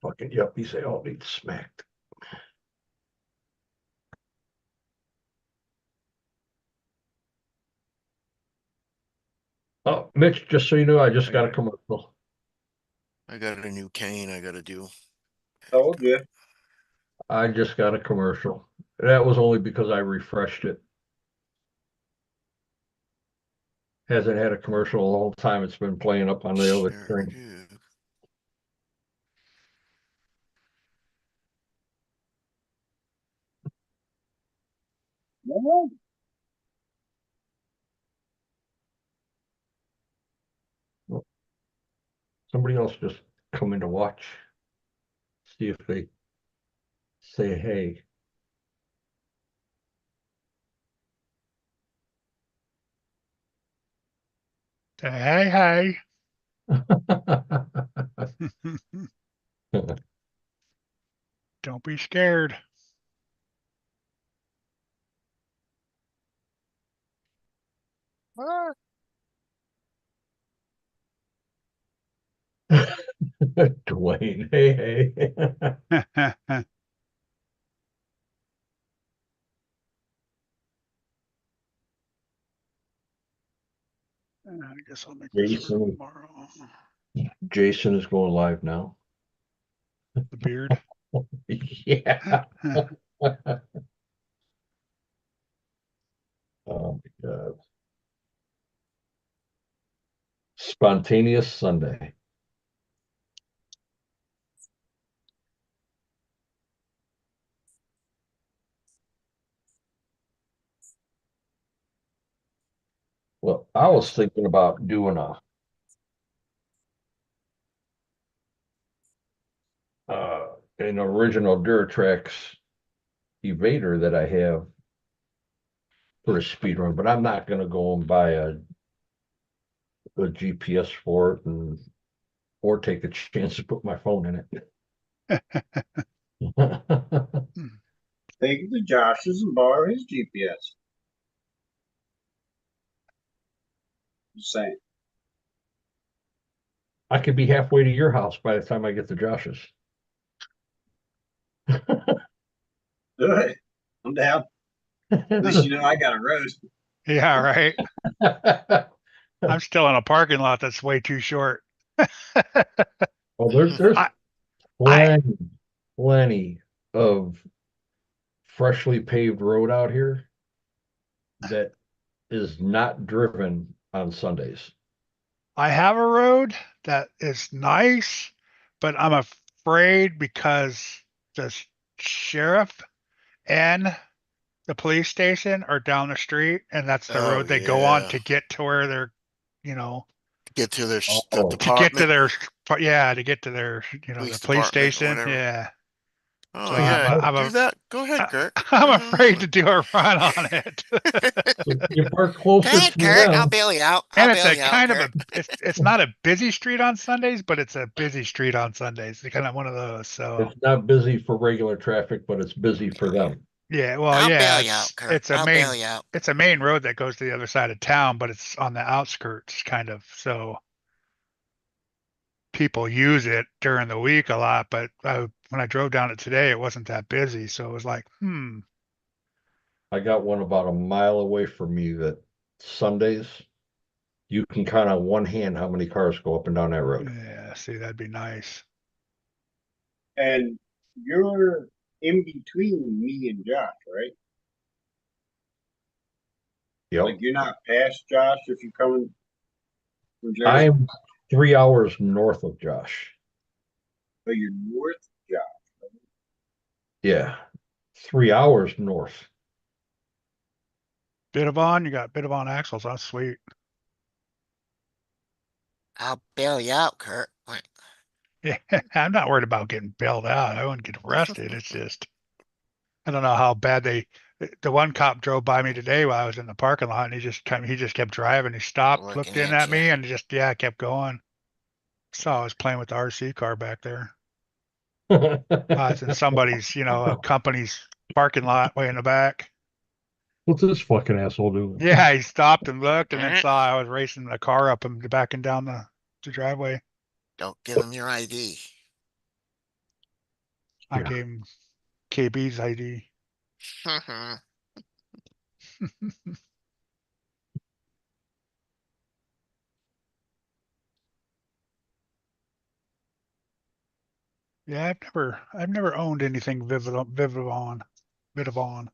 Fucking yuppies, they all need smacked. Oh, Mitch, just so you know, I just got a commercial. I got a new cane I gotta do. Told you. I just got a commercial. That was only because I refreshed it. Hasn't had a commercial the whole time it's been playing up on the other Sure screen. do. No. Somebody else just come in to watch. See if they say hey. Say, hey, hey. Don't be scared. Ah, Dwayne, hey, hey. I guess I'll make this for Jason, tomorrow. Jason is going live now. The beard. Yeah. Oh my God. Spontaneous Sunday. Well, I was thinking about doing an original Duratrax Evader that I have for a speed run, but I'm not going to go and buy a GPS for it or take a chance to put my phone in it. Take it to Josh's and borrow his GPS. Just saying. I could be halfway to your house by the time I get to Josh's. Do it. I'm down. At least you know I got a road. Yeah, right. I'm still in a parking lot that's way too short. Well, there's I, plenty of freshly paved road out here that is not driven on Sundays. I have a road that is nice, but I'm afraid because the sheriff and the police station are down the street, and that's the oh road they go on yeah. to get to where they're, you know, Get to their the Oh. to get to department, their, yeah, to get to their, police the police department or station. whatever. Yeah. Oh So yeah, I'm do that. Go ahead, Kurt. I'm There's no afraid to do a run on it. So you park Go closer ahead, to Kurt. I'll them. bail you out. And I'll it's bail a you out, kind of Kurt. it's not a busy street on Sundays, but it's a busy street on Sundays. It's kind of one of those. So It's not busy for regular traffic, but it's busy for them. yeah, well, I'll yeah, bail you out, Kurt. it's a I'll bail you out. it's a main road that goes to the other side of town, but it's on the outskirts, kind of. So people use it during the week a lot, but when I drove down it today, it wasn't that busy. So it was like, I got one about a mile away from me that Sundays You can count on one hand how many cars go up and down that road. Yeah, see, that'd be nice. And you're in between me and Josh, right? Yep. Like you're not past Josh if you're coming from Jersey, I'm 3 hours north of Josh. but you're north of Josh. Yeah. 3 hours north. Bitavon, you got Bitavon axles. That's sweet. I'll bail you out, Kurt. What? Yeah, I'm not worried about getting bailed out. I wouldn't get arrested. It's just, I don't know how bad the one cop drove by me today while I was in the parking lot, and he just kept driving. He stopped, Looking looked in at at you. me, and just, yeah, kept going. Saw I was playing with the RC car back there. It's in somebody's, a company's parking lot way in the back. What's this fucking asshole doing? Yeah, he stopped and looked and then saw I was racing the car up and backing down the driveway. Don't give him your ID. I Yeah. gave him KB's ID. Yeah, I've never owned anything Vivavon. Bit of a.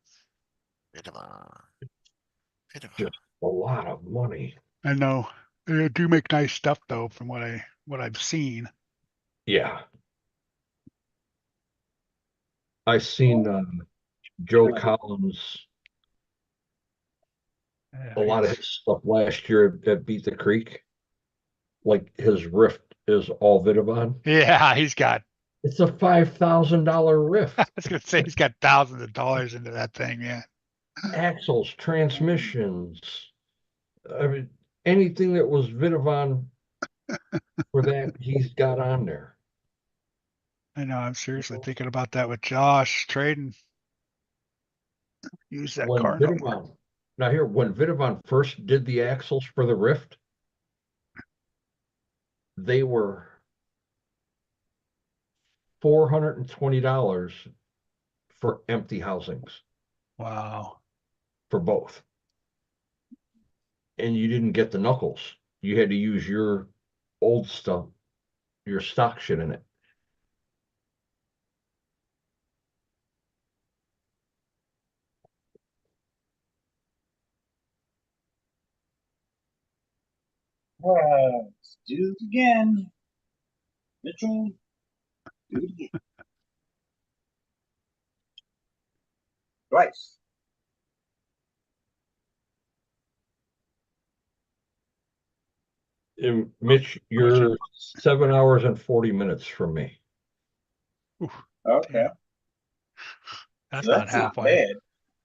Just a lot of money. I know they do make nice stuff though, from what I've seen. Yeah. I seen Joe Collins, Yeah, a lot of his stuff last year at Beat the Creek. Like his Rift is all Vidavon. yeah, he's got. It's a $5,000 Rift. I was gonna say he's got thousands of dollars into that thing. Yeah, Axles, transmissions. I mean, anything that was Vidavon for that, he's got on there. I know. I'm seriously thinking about that with Josh trading. Use that When car no more. Vidavon, now here, when Vidavon first did the axles for the Rift, they were $420 for empty housings Wow. for both. And you didn't get the knuckles. You had to use your old stuff, your stock shit in it. Let's do it again. Mitchell, do it again. Twice. And Mitch, you're 7 hours and 40 minutes from me. Okay. Damn. That's So not that's not halfway. bad.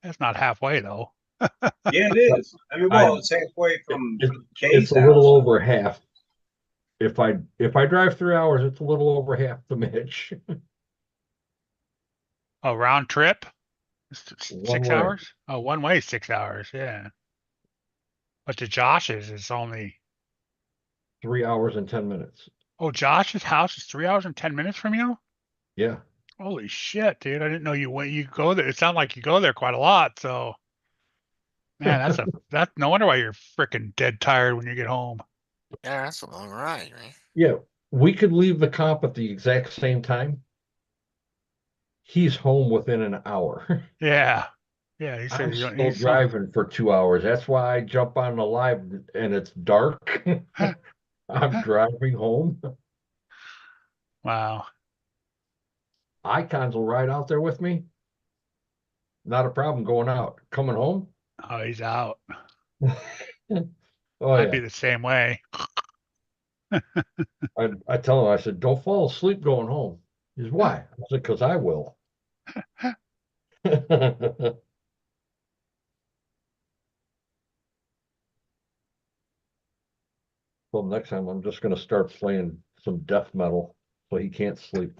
That's not halfway though. Yeah, it is. I mean, well, it's halfway from Kay's It's a little house. over half. If I drive 3 hours, it's a little over half the Mitch. A round trip? One 6 way. hours? Oh, one way, 6 hours. Yeah. But to Josh's, it's only. 3 hours and 10 minutes. Oh, Josh's house is 3 hours and 10 minutes from you? Yeah. Holy shit, dude! I didn't know you go there. It sounded like you go there quite a lot. So, man, that's no wonder why you're freaking dead tired when you get home. Yeah, that's a long ride, right? Yeah. We could leave the comp at the exact same time. He's home within an hour. Yeah, yeah. He said I'm you don't still need some. driving for 2 hours. That's why I jump on the live and it's dark. I'm driving home. Wow. Icons will ride out there with me. Not a problem going out. Coming home. Oh, he's out. Oh I'd yeah. be the same way. I tell him, I said, don't fall asleep going home. He says, why? I said, because I will. Well, next time I'm just going to start playing some death metal so he can't sleep.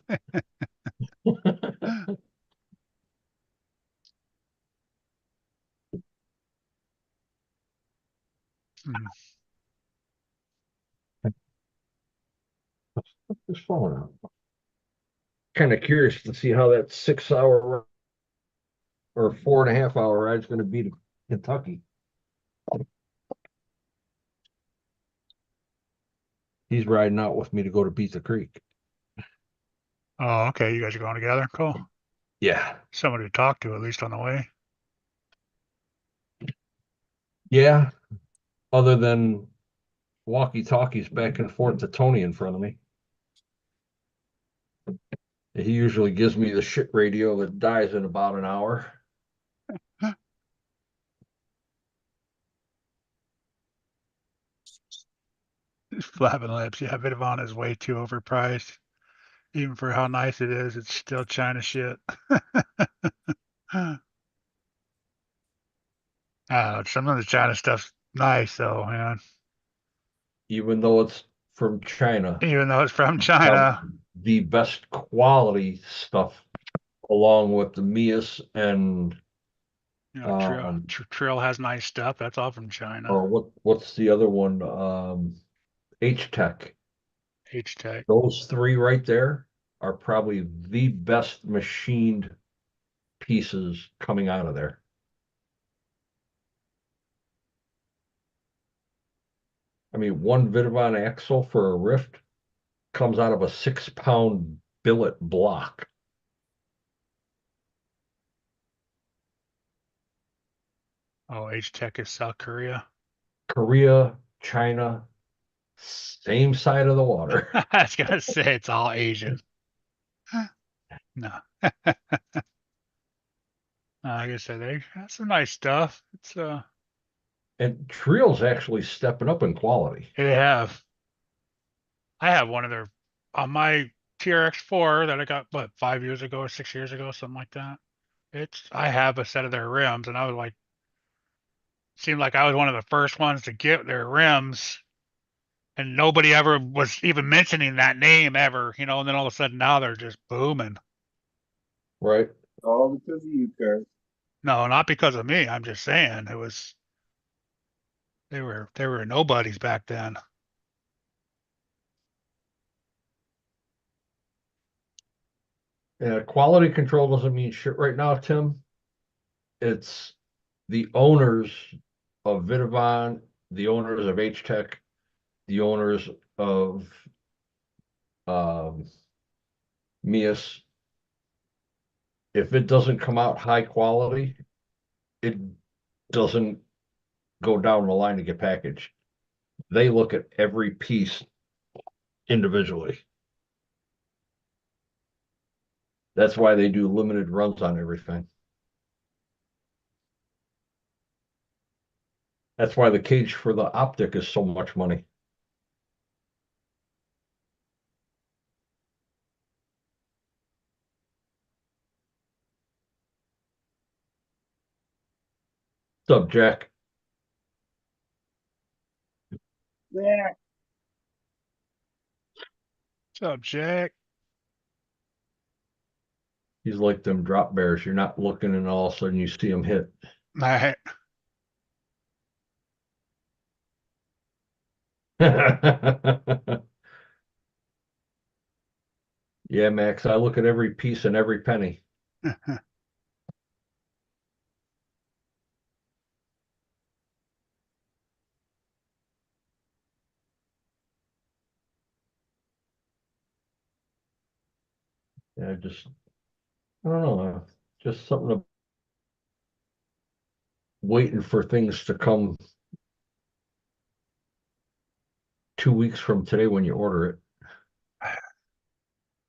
Mhm. It's falling out. Kind of curious to see how that 6 hour or 4.5 hour ride is going to be to Kentucky. He's riding out with me to go to Beat the Creek. Oh, okay. You guys are going together. Cool. Yeah. Somebody to talk to at least on the way. Yeah. Other than walkie-talkies back and forth to Tony in front of me. He usually gives me the shit radio that dies in about an hour. Flapping lips. Yeah, Vidavon is way too overpriced. Even for how nice it is, it's still China shit. Some of the China stuff's nice though, man. Even though it's from China. Even though it's from Have China. the best quality stuff along with the Mias and You know, Trill has nice stuff. That's all from China. what's the other one? H-Tech. H-Tech. Those three right there are probably the best machined pieces coming out of there. I mean, one Vidavon axle for a Rift comes out of a 6-pound billet block. Oh, H-Tech is South Korea. Korea, China, same side of the water. I was gonna say it's all Asian. No. Like I said, they have some nice stuff. It's And Trio's actually stepping up in quality. they have. I have one of their on my TRX4 that I got 5 years ago or 6 years ago, something like that. I have a set of their rims, and I was like, seemed like I was one of the first ones to get their rims, and nobody ever was even mentioning that name ever, you know. And then all of a sudden now they're just booming. Right. All because of you, Kurt. No, not because of me. I'm just saying they were nobodies back then. Quality control doesn't mean shit right now, Tim. It's the owners of Vidavon, the owners of H-Tech, the owners of Mias. If it doesn't come out high quality, it doesn't go down the line to get packaged. They look at every piece individually. That's why they do limited runs on everything. That's why the cage for the optic is so much money. What's up, Jack? Yeah. What's up, Jack? He's like them drop bears. You're not looking and all of a sudden you see them hit. Right. Yeah, Max, I look at every piece and every penny. Yeah, I don't know, just something waiting for things to come 2 weeks from today when you order it.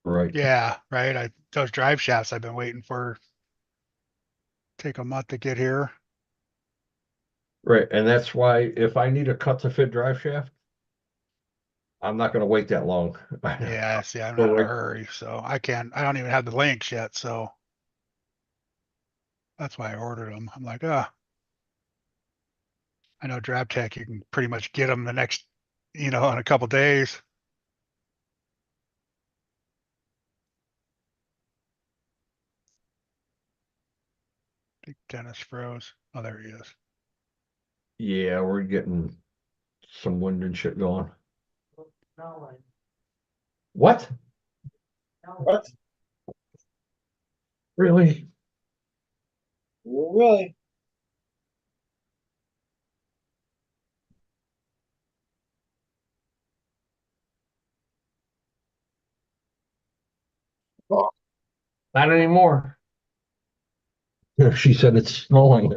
Right. Yeah, right. Those drive shafts I've been waiting for take a month to get here. Right. And that's why if I need a cut to fit drive shaft, I'm not going to wait that long. Yeah, see, I'm not in a hurry, so I don't even have the links yet, so that's why I ordered them. I'm like, I know DriveTech, you can pretty much get them the next, in a couple days. Big Dennis froze. Oh, there he is. Yeah, we're getting some wind and shit going. What? What? Really? Well, really? Not anymore. She said it's snowing.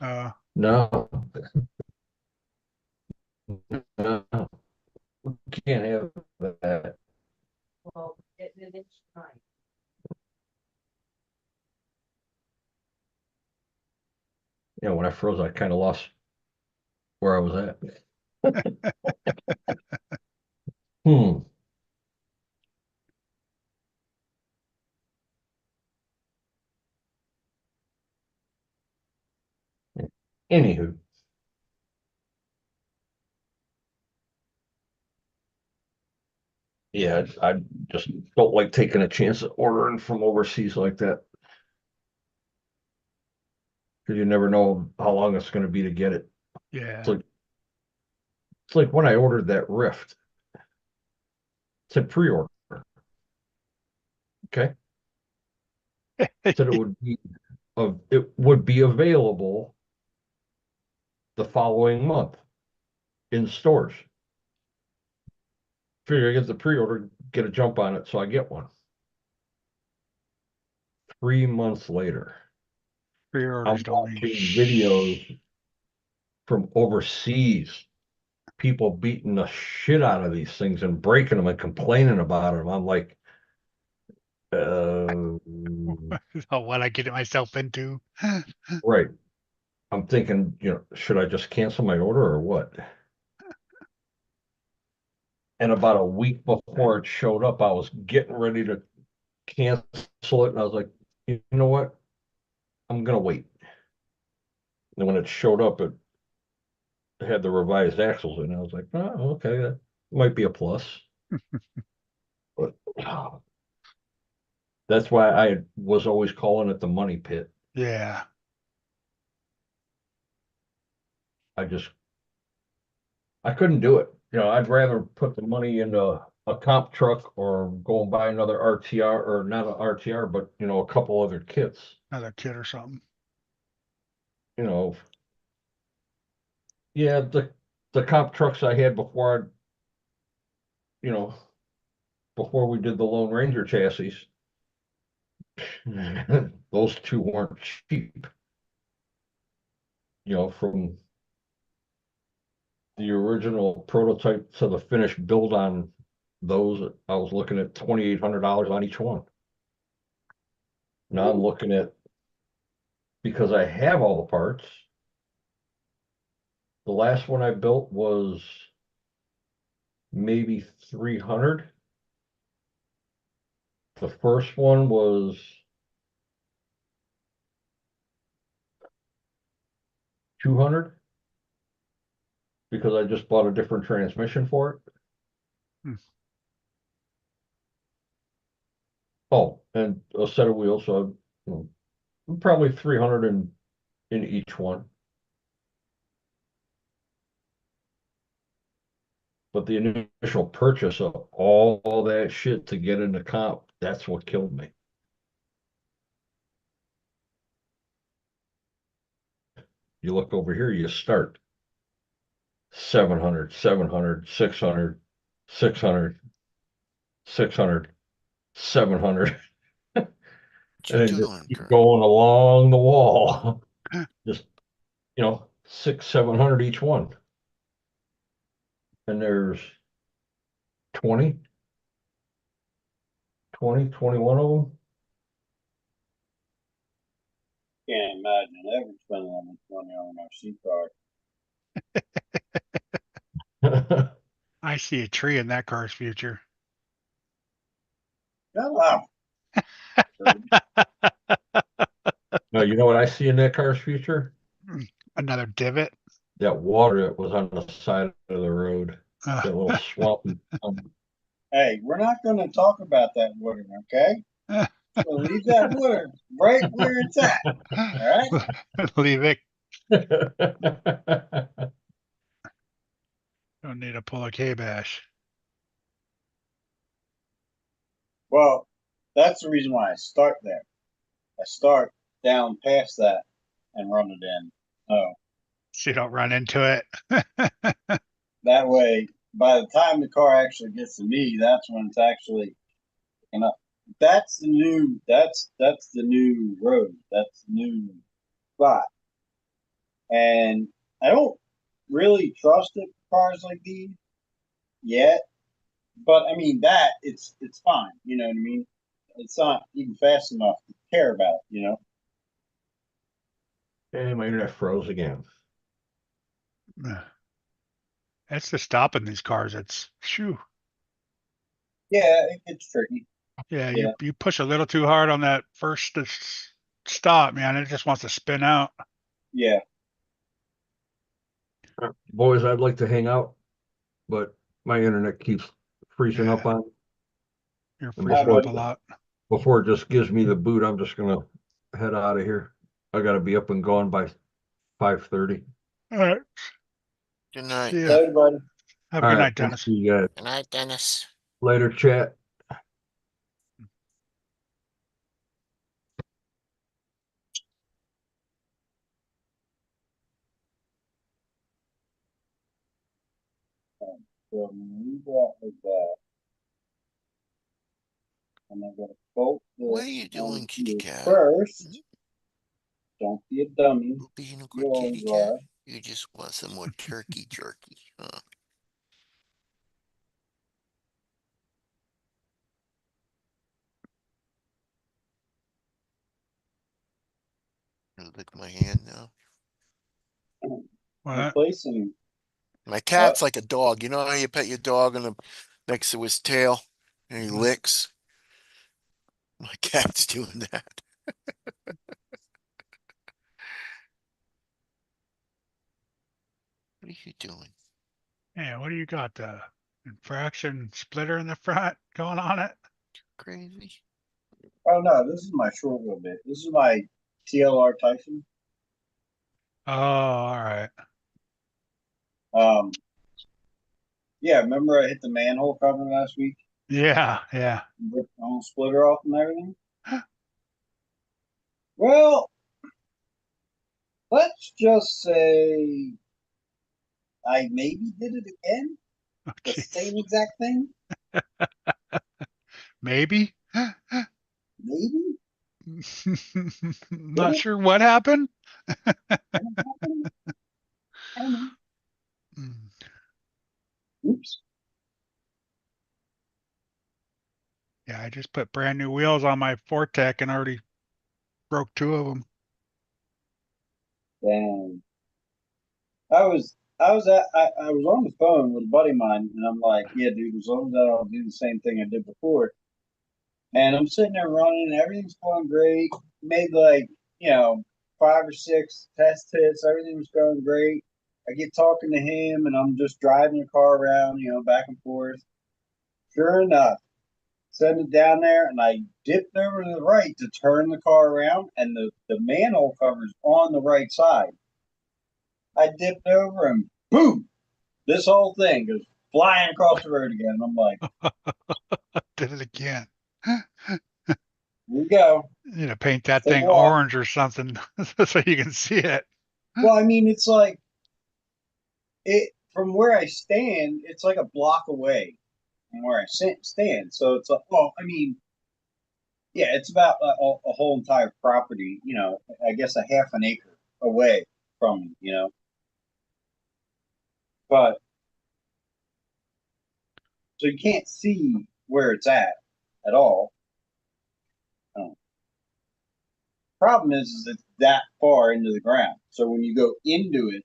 Uh, No, no, we can't have that. Yeah, when I froze, I kind of lost where I was at. Hmm. Anywho, yeah, I just don't like taking a chance at ordering from overseas like that. Because you never know how long it's going to be to get it. yeah. It's like when I ordered that Rift. It said pre-order. Okay. It said it would be available the following month in stores. Figure I get the pre-order, get a jump on it, so I get one. 3 months later, Pre-orders I'm don't mean watching videos from overseas, people beating the shit out of these things and breaking them and complaining about them. I'm like, oh, what I get myself into. right. I'm thinking, should I just cancel my order or what? And about a week before it showed up, I was getting ready to cancel it. And I was like, you know what? I'm going to wait. And when it showed up, it had the revised axles in. I was like, oh, okay, that might be a plus. But that's why I was always calling it the money pit. Yeah. I couldn't do it. I'd rather put the money into a comp truck or go and buy another RTR, or not an RTR, but a couple other kits. Another kid or something. You know, yeah, the comp trucks I had you know, before we did the Lone Ranger chassis, those two weren't cheap. From the original prototype to the finished build on those, I was looking at $2,800 on each one. Now I'm looking at, because I have all the parts. The last one I built was maybe 300. The first one was 200 because I just bought a different transmission for it. Hmm. Oh, and a set of wheels, so probably 300 in each one. But the initial purchase of all that shit to get into comp, that's what killed me. You look over here, you start 700, 700, 600, 600, 600, 700. What And you then just doing, keep Kurt? going along the wall. Just, 600, 700 each one. And there's 20, 21 of them. Can't imagine ever spending that much money on an RC car. I see a tree in that car's future. Shut up. No, you know what I see in that car's future? Another divot. That water that was on the side of the road, that little swamp. Hey, we're not going to talk about that water, okay? So leave that water right where it's at. All right. Leave it. Don't need to pull a K-bash. Well, that's the reason why I start there. I start down past that and run it in. Oh, So you don't run into it. that way, by the time the car actually gets to me, that's when it's actually picking up. that's the new that's the new road. That's the new spot. And I don't really trust it for cars like these yet. But I mean that it's fine. You know what I mean? It's not even fast enough to care about. You know? And my internet froze again. That's the stopping these cars. It's shoo. Yeah, it's tricky. Yeah, Yeah. you push a little too hard on that first stop, man. It just wants to spin out. Yeah. Boys, I'd like to hang out, but my internet keeps freezing up Yeah. on. You're And freezing before- up a lot. Before it just gives me the boot, I'm just gonna head out of here. I gotta be up and gone by 5:30. All right. Good night. See ya. So everybody. Have a All good right, night, we'll Dennis. see you guys Good night, Dennis. later, chat. So I'm gonna leave that like that. And I'm gonna bolt What are this you on doing, kitty here cat? first. Don't be a dummy. You being a You good always kitty cat? are. You just want some more turkey jerky, huh? Gonna lick my hand now. What? Replacing. My cat's like a dog. You know how you pet your dog and next to his tail and he Mhm. licks? My cat's doing that. What are you doing? Yeah, what do you got? The infraction splitter in the front going on it? Crazy. Oh no, this is my short wheelbase. This is my TLR Tyson. Oh, all right. Um, yeah, remember I hit the manhole cover last week? Yeah, yeah. Ripped the whole splitter off and everything. Well, let's just say I maybe did it again. Oh, The jeez. same exact thing. Maybe. Maybe. Not sure what happened. I don't know. Mm. Oops. Yeah, I just put brand new wheels on my Fortec and already broke two of them. Damn. I was on the phone with a buddy of mine, and I'm like, yeah, dude, as long as I don't do the same thing I did before. And I'm sitting there running, and everything's going great. Made like, you know, 5 or 6 test hits. Everything was going great. I get talking to him, and I'm just driving the car around, you know, back and forth. Sure enough, send it down there, and I dipped over to the right to turn the car around, and the manhole cover's on the right side. I dipped over, and boom, this whole thing goes flying across the road again. And I'm like, Did it again. here we go. You know, paint that Take thing a walk. orange or something so you can see it. Well, I mean, it's like it from where I stand, it's like a block away from where I stand. So it's like, well, I mean, yeah, it's about a whole entire property, you know, I guess a half an acre away from me, you know. But so you can't see where it's at all. Problem is it's that far into the ground. So when you go into it,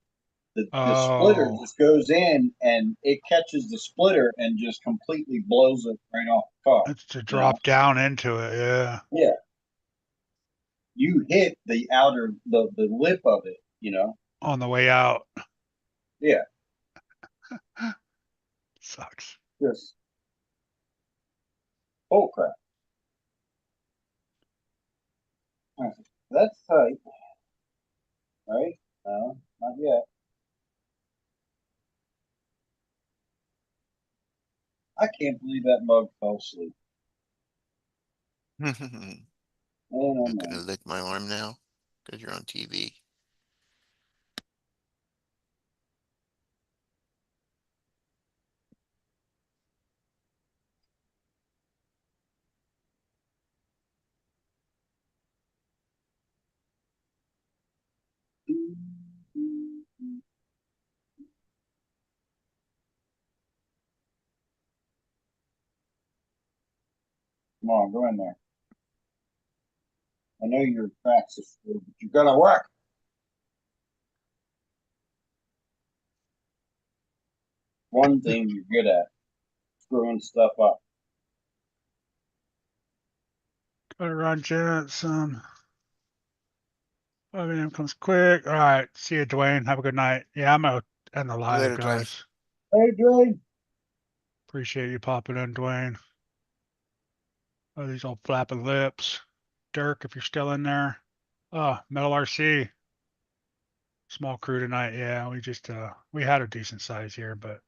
the splitter Oh, just goes in and it catches the splitter and just completely blows it right off the car. it's to You know? drop down into it. Yeah. Yeah. You hit the outer the lip of it, you know. On the way out. Yeah. Sucks. Just oh crap. All right. That's tight. Right? No, not yet. I can't believe that mug fell asleep. You're Oh gonna man. lick my arm now? Because you're on TV. Come on, go in there. I know you're practicing, but you're gonna work. One thing you're good at, screwing stuff up. Gotta run Jensen. 5 a.m. comes quick. All right. See you, Dwayne. Have a good night. Yeah, I'm out end the live, later, Dwayne. guys. Hey, Dwayne. Appreciate you popping in, Dwayne. Oh, these old flapping lips. Dirk, if you're still in there. Oh, Metal RC. Small crew tonight. Yeah, we had a decent size here, but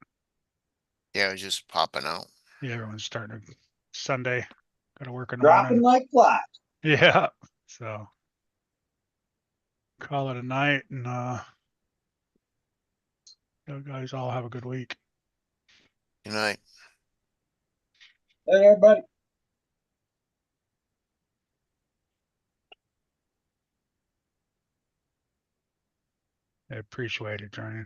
Yeah, it was just popping out. yeah, everyone's starting to Sunday. Gotta work in the Dropping morning. like flies. Yeah. So call it a night and you guys all have a good week. Good night. Hey, everybody. I appreciate it, Johnny.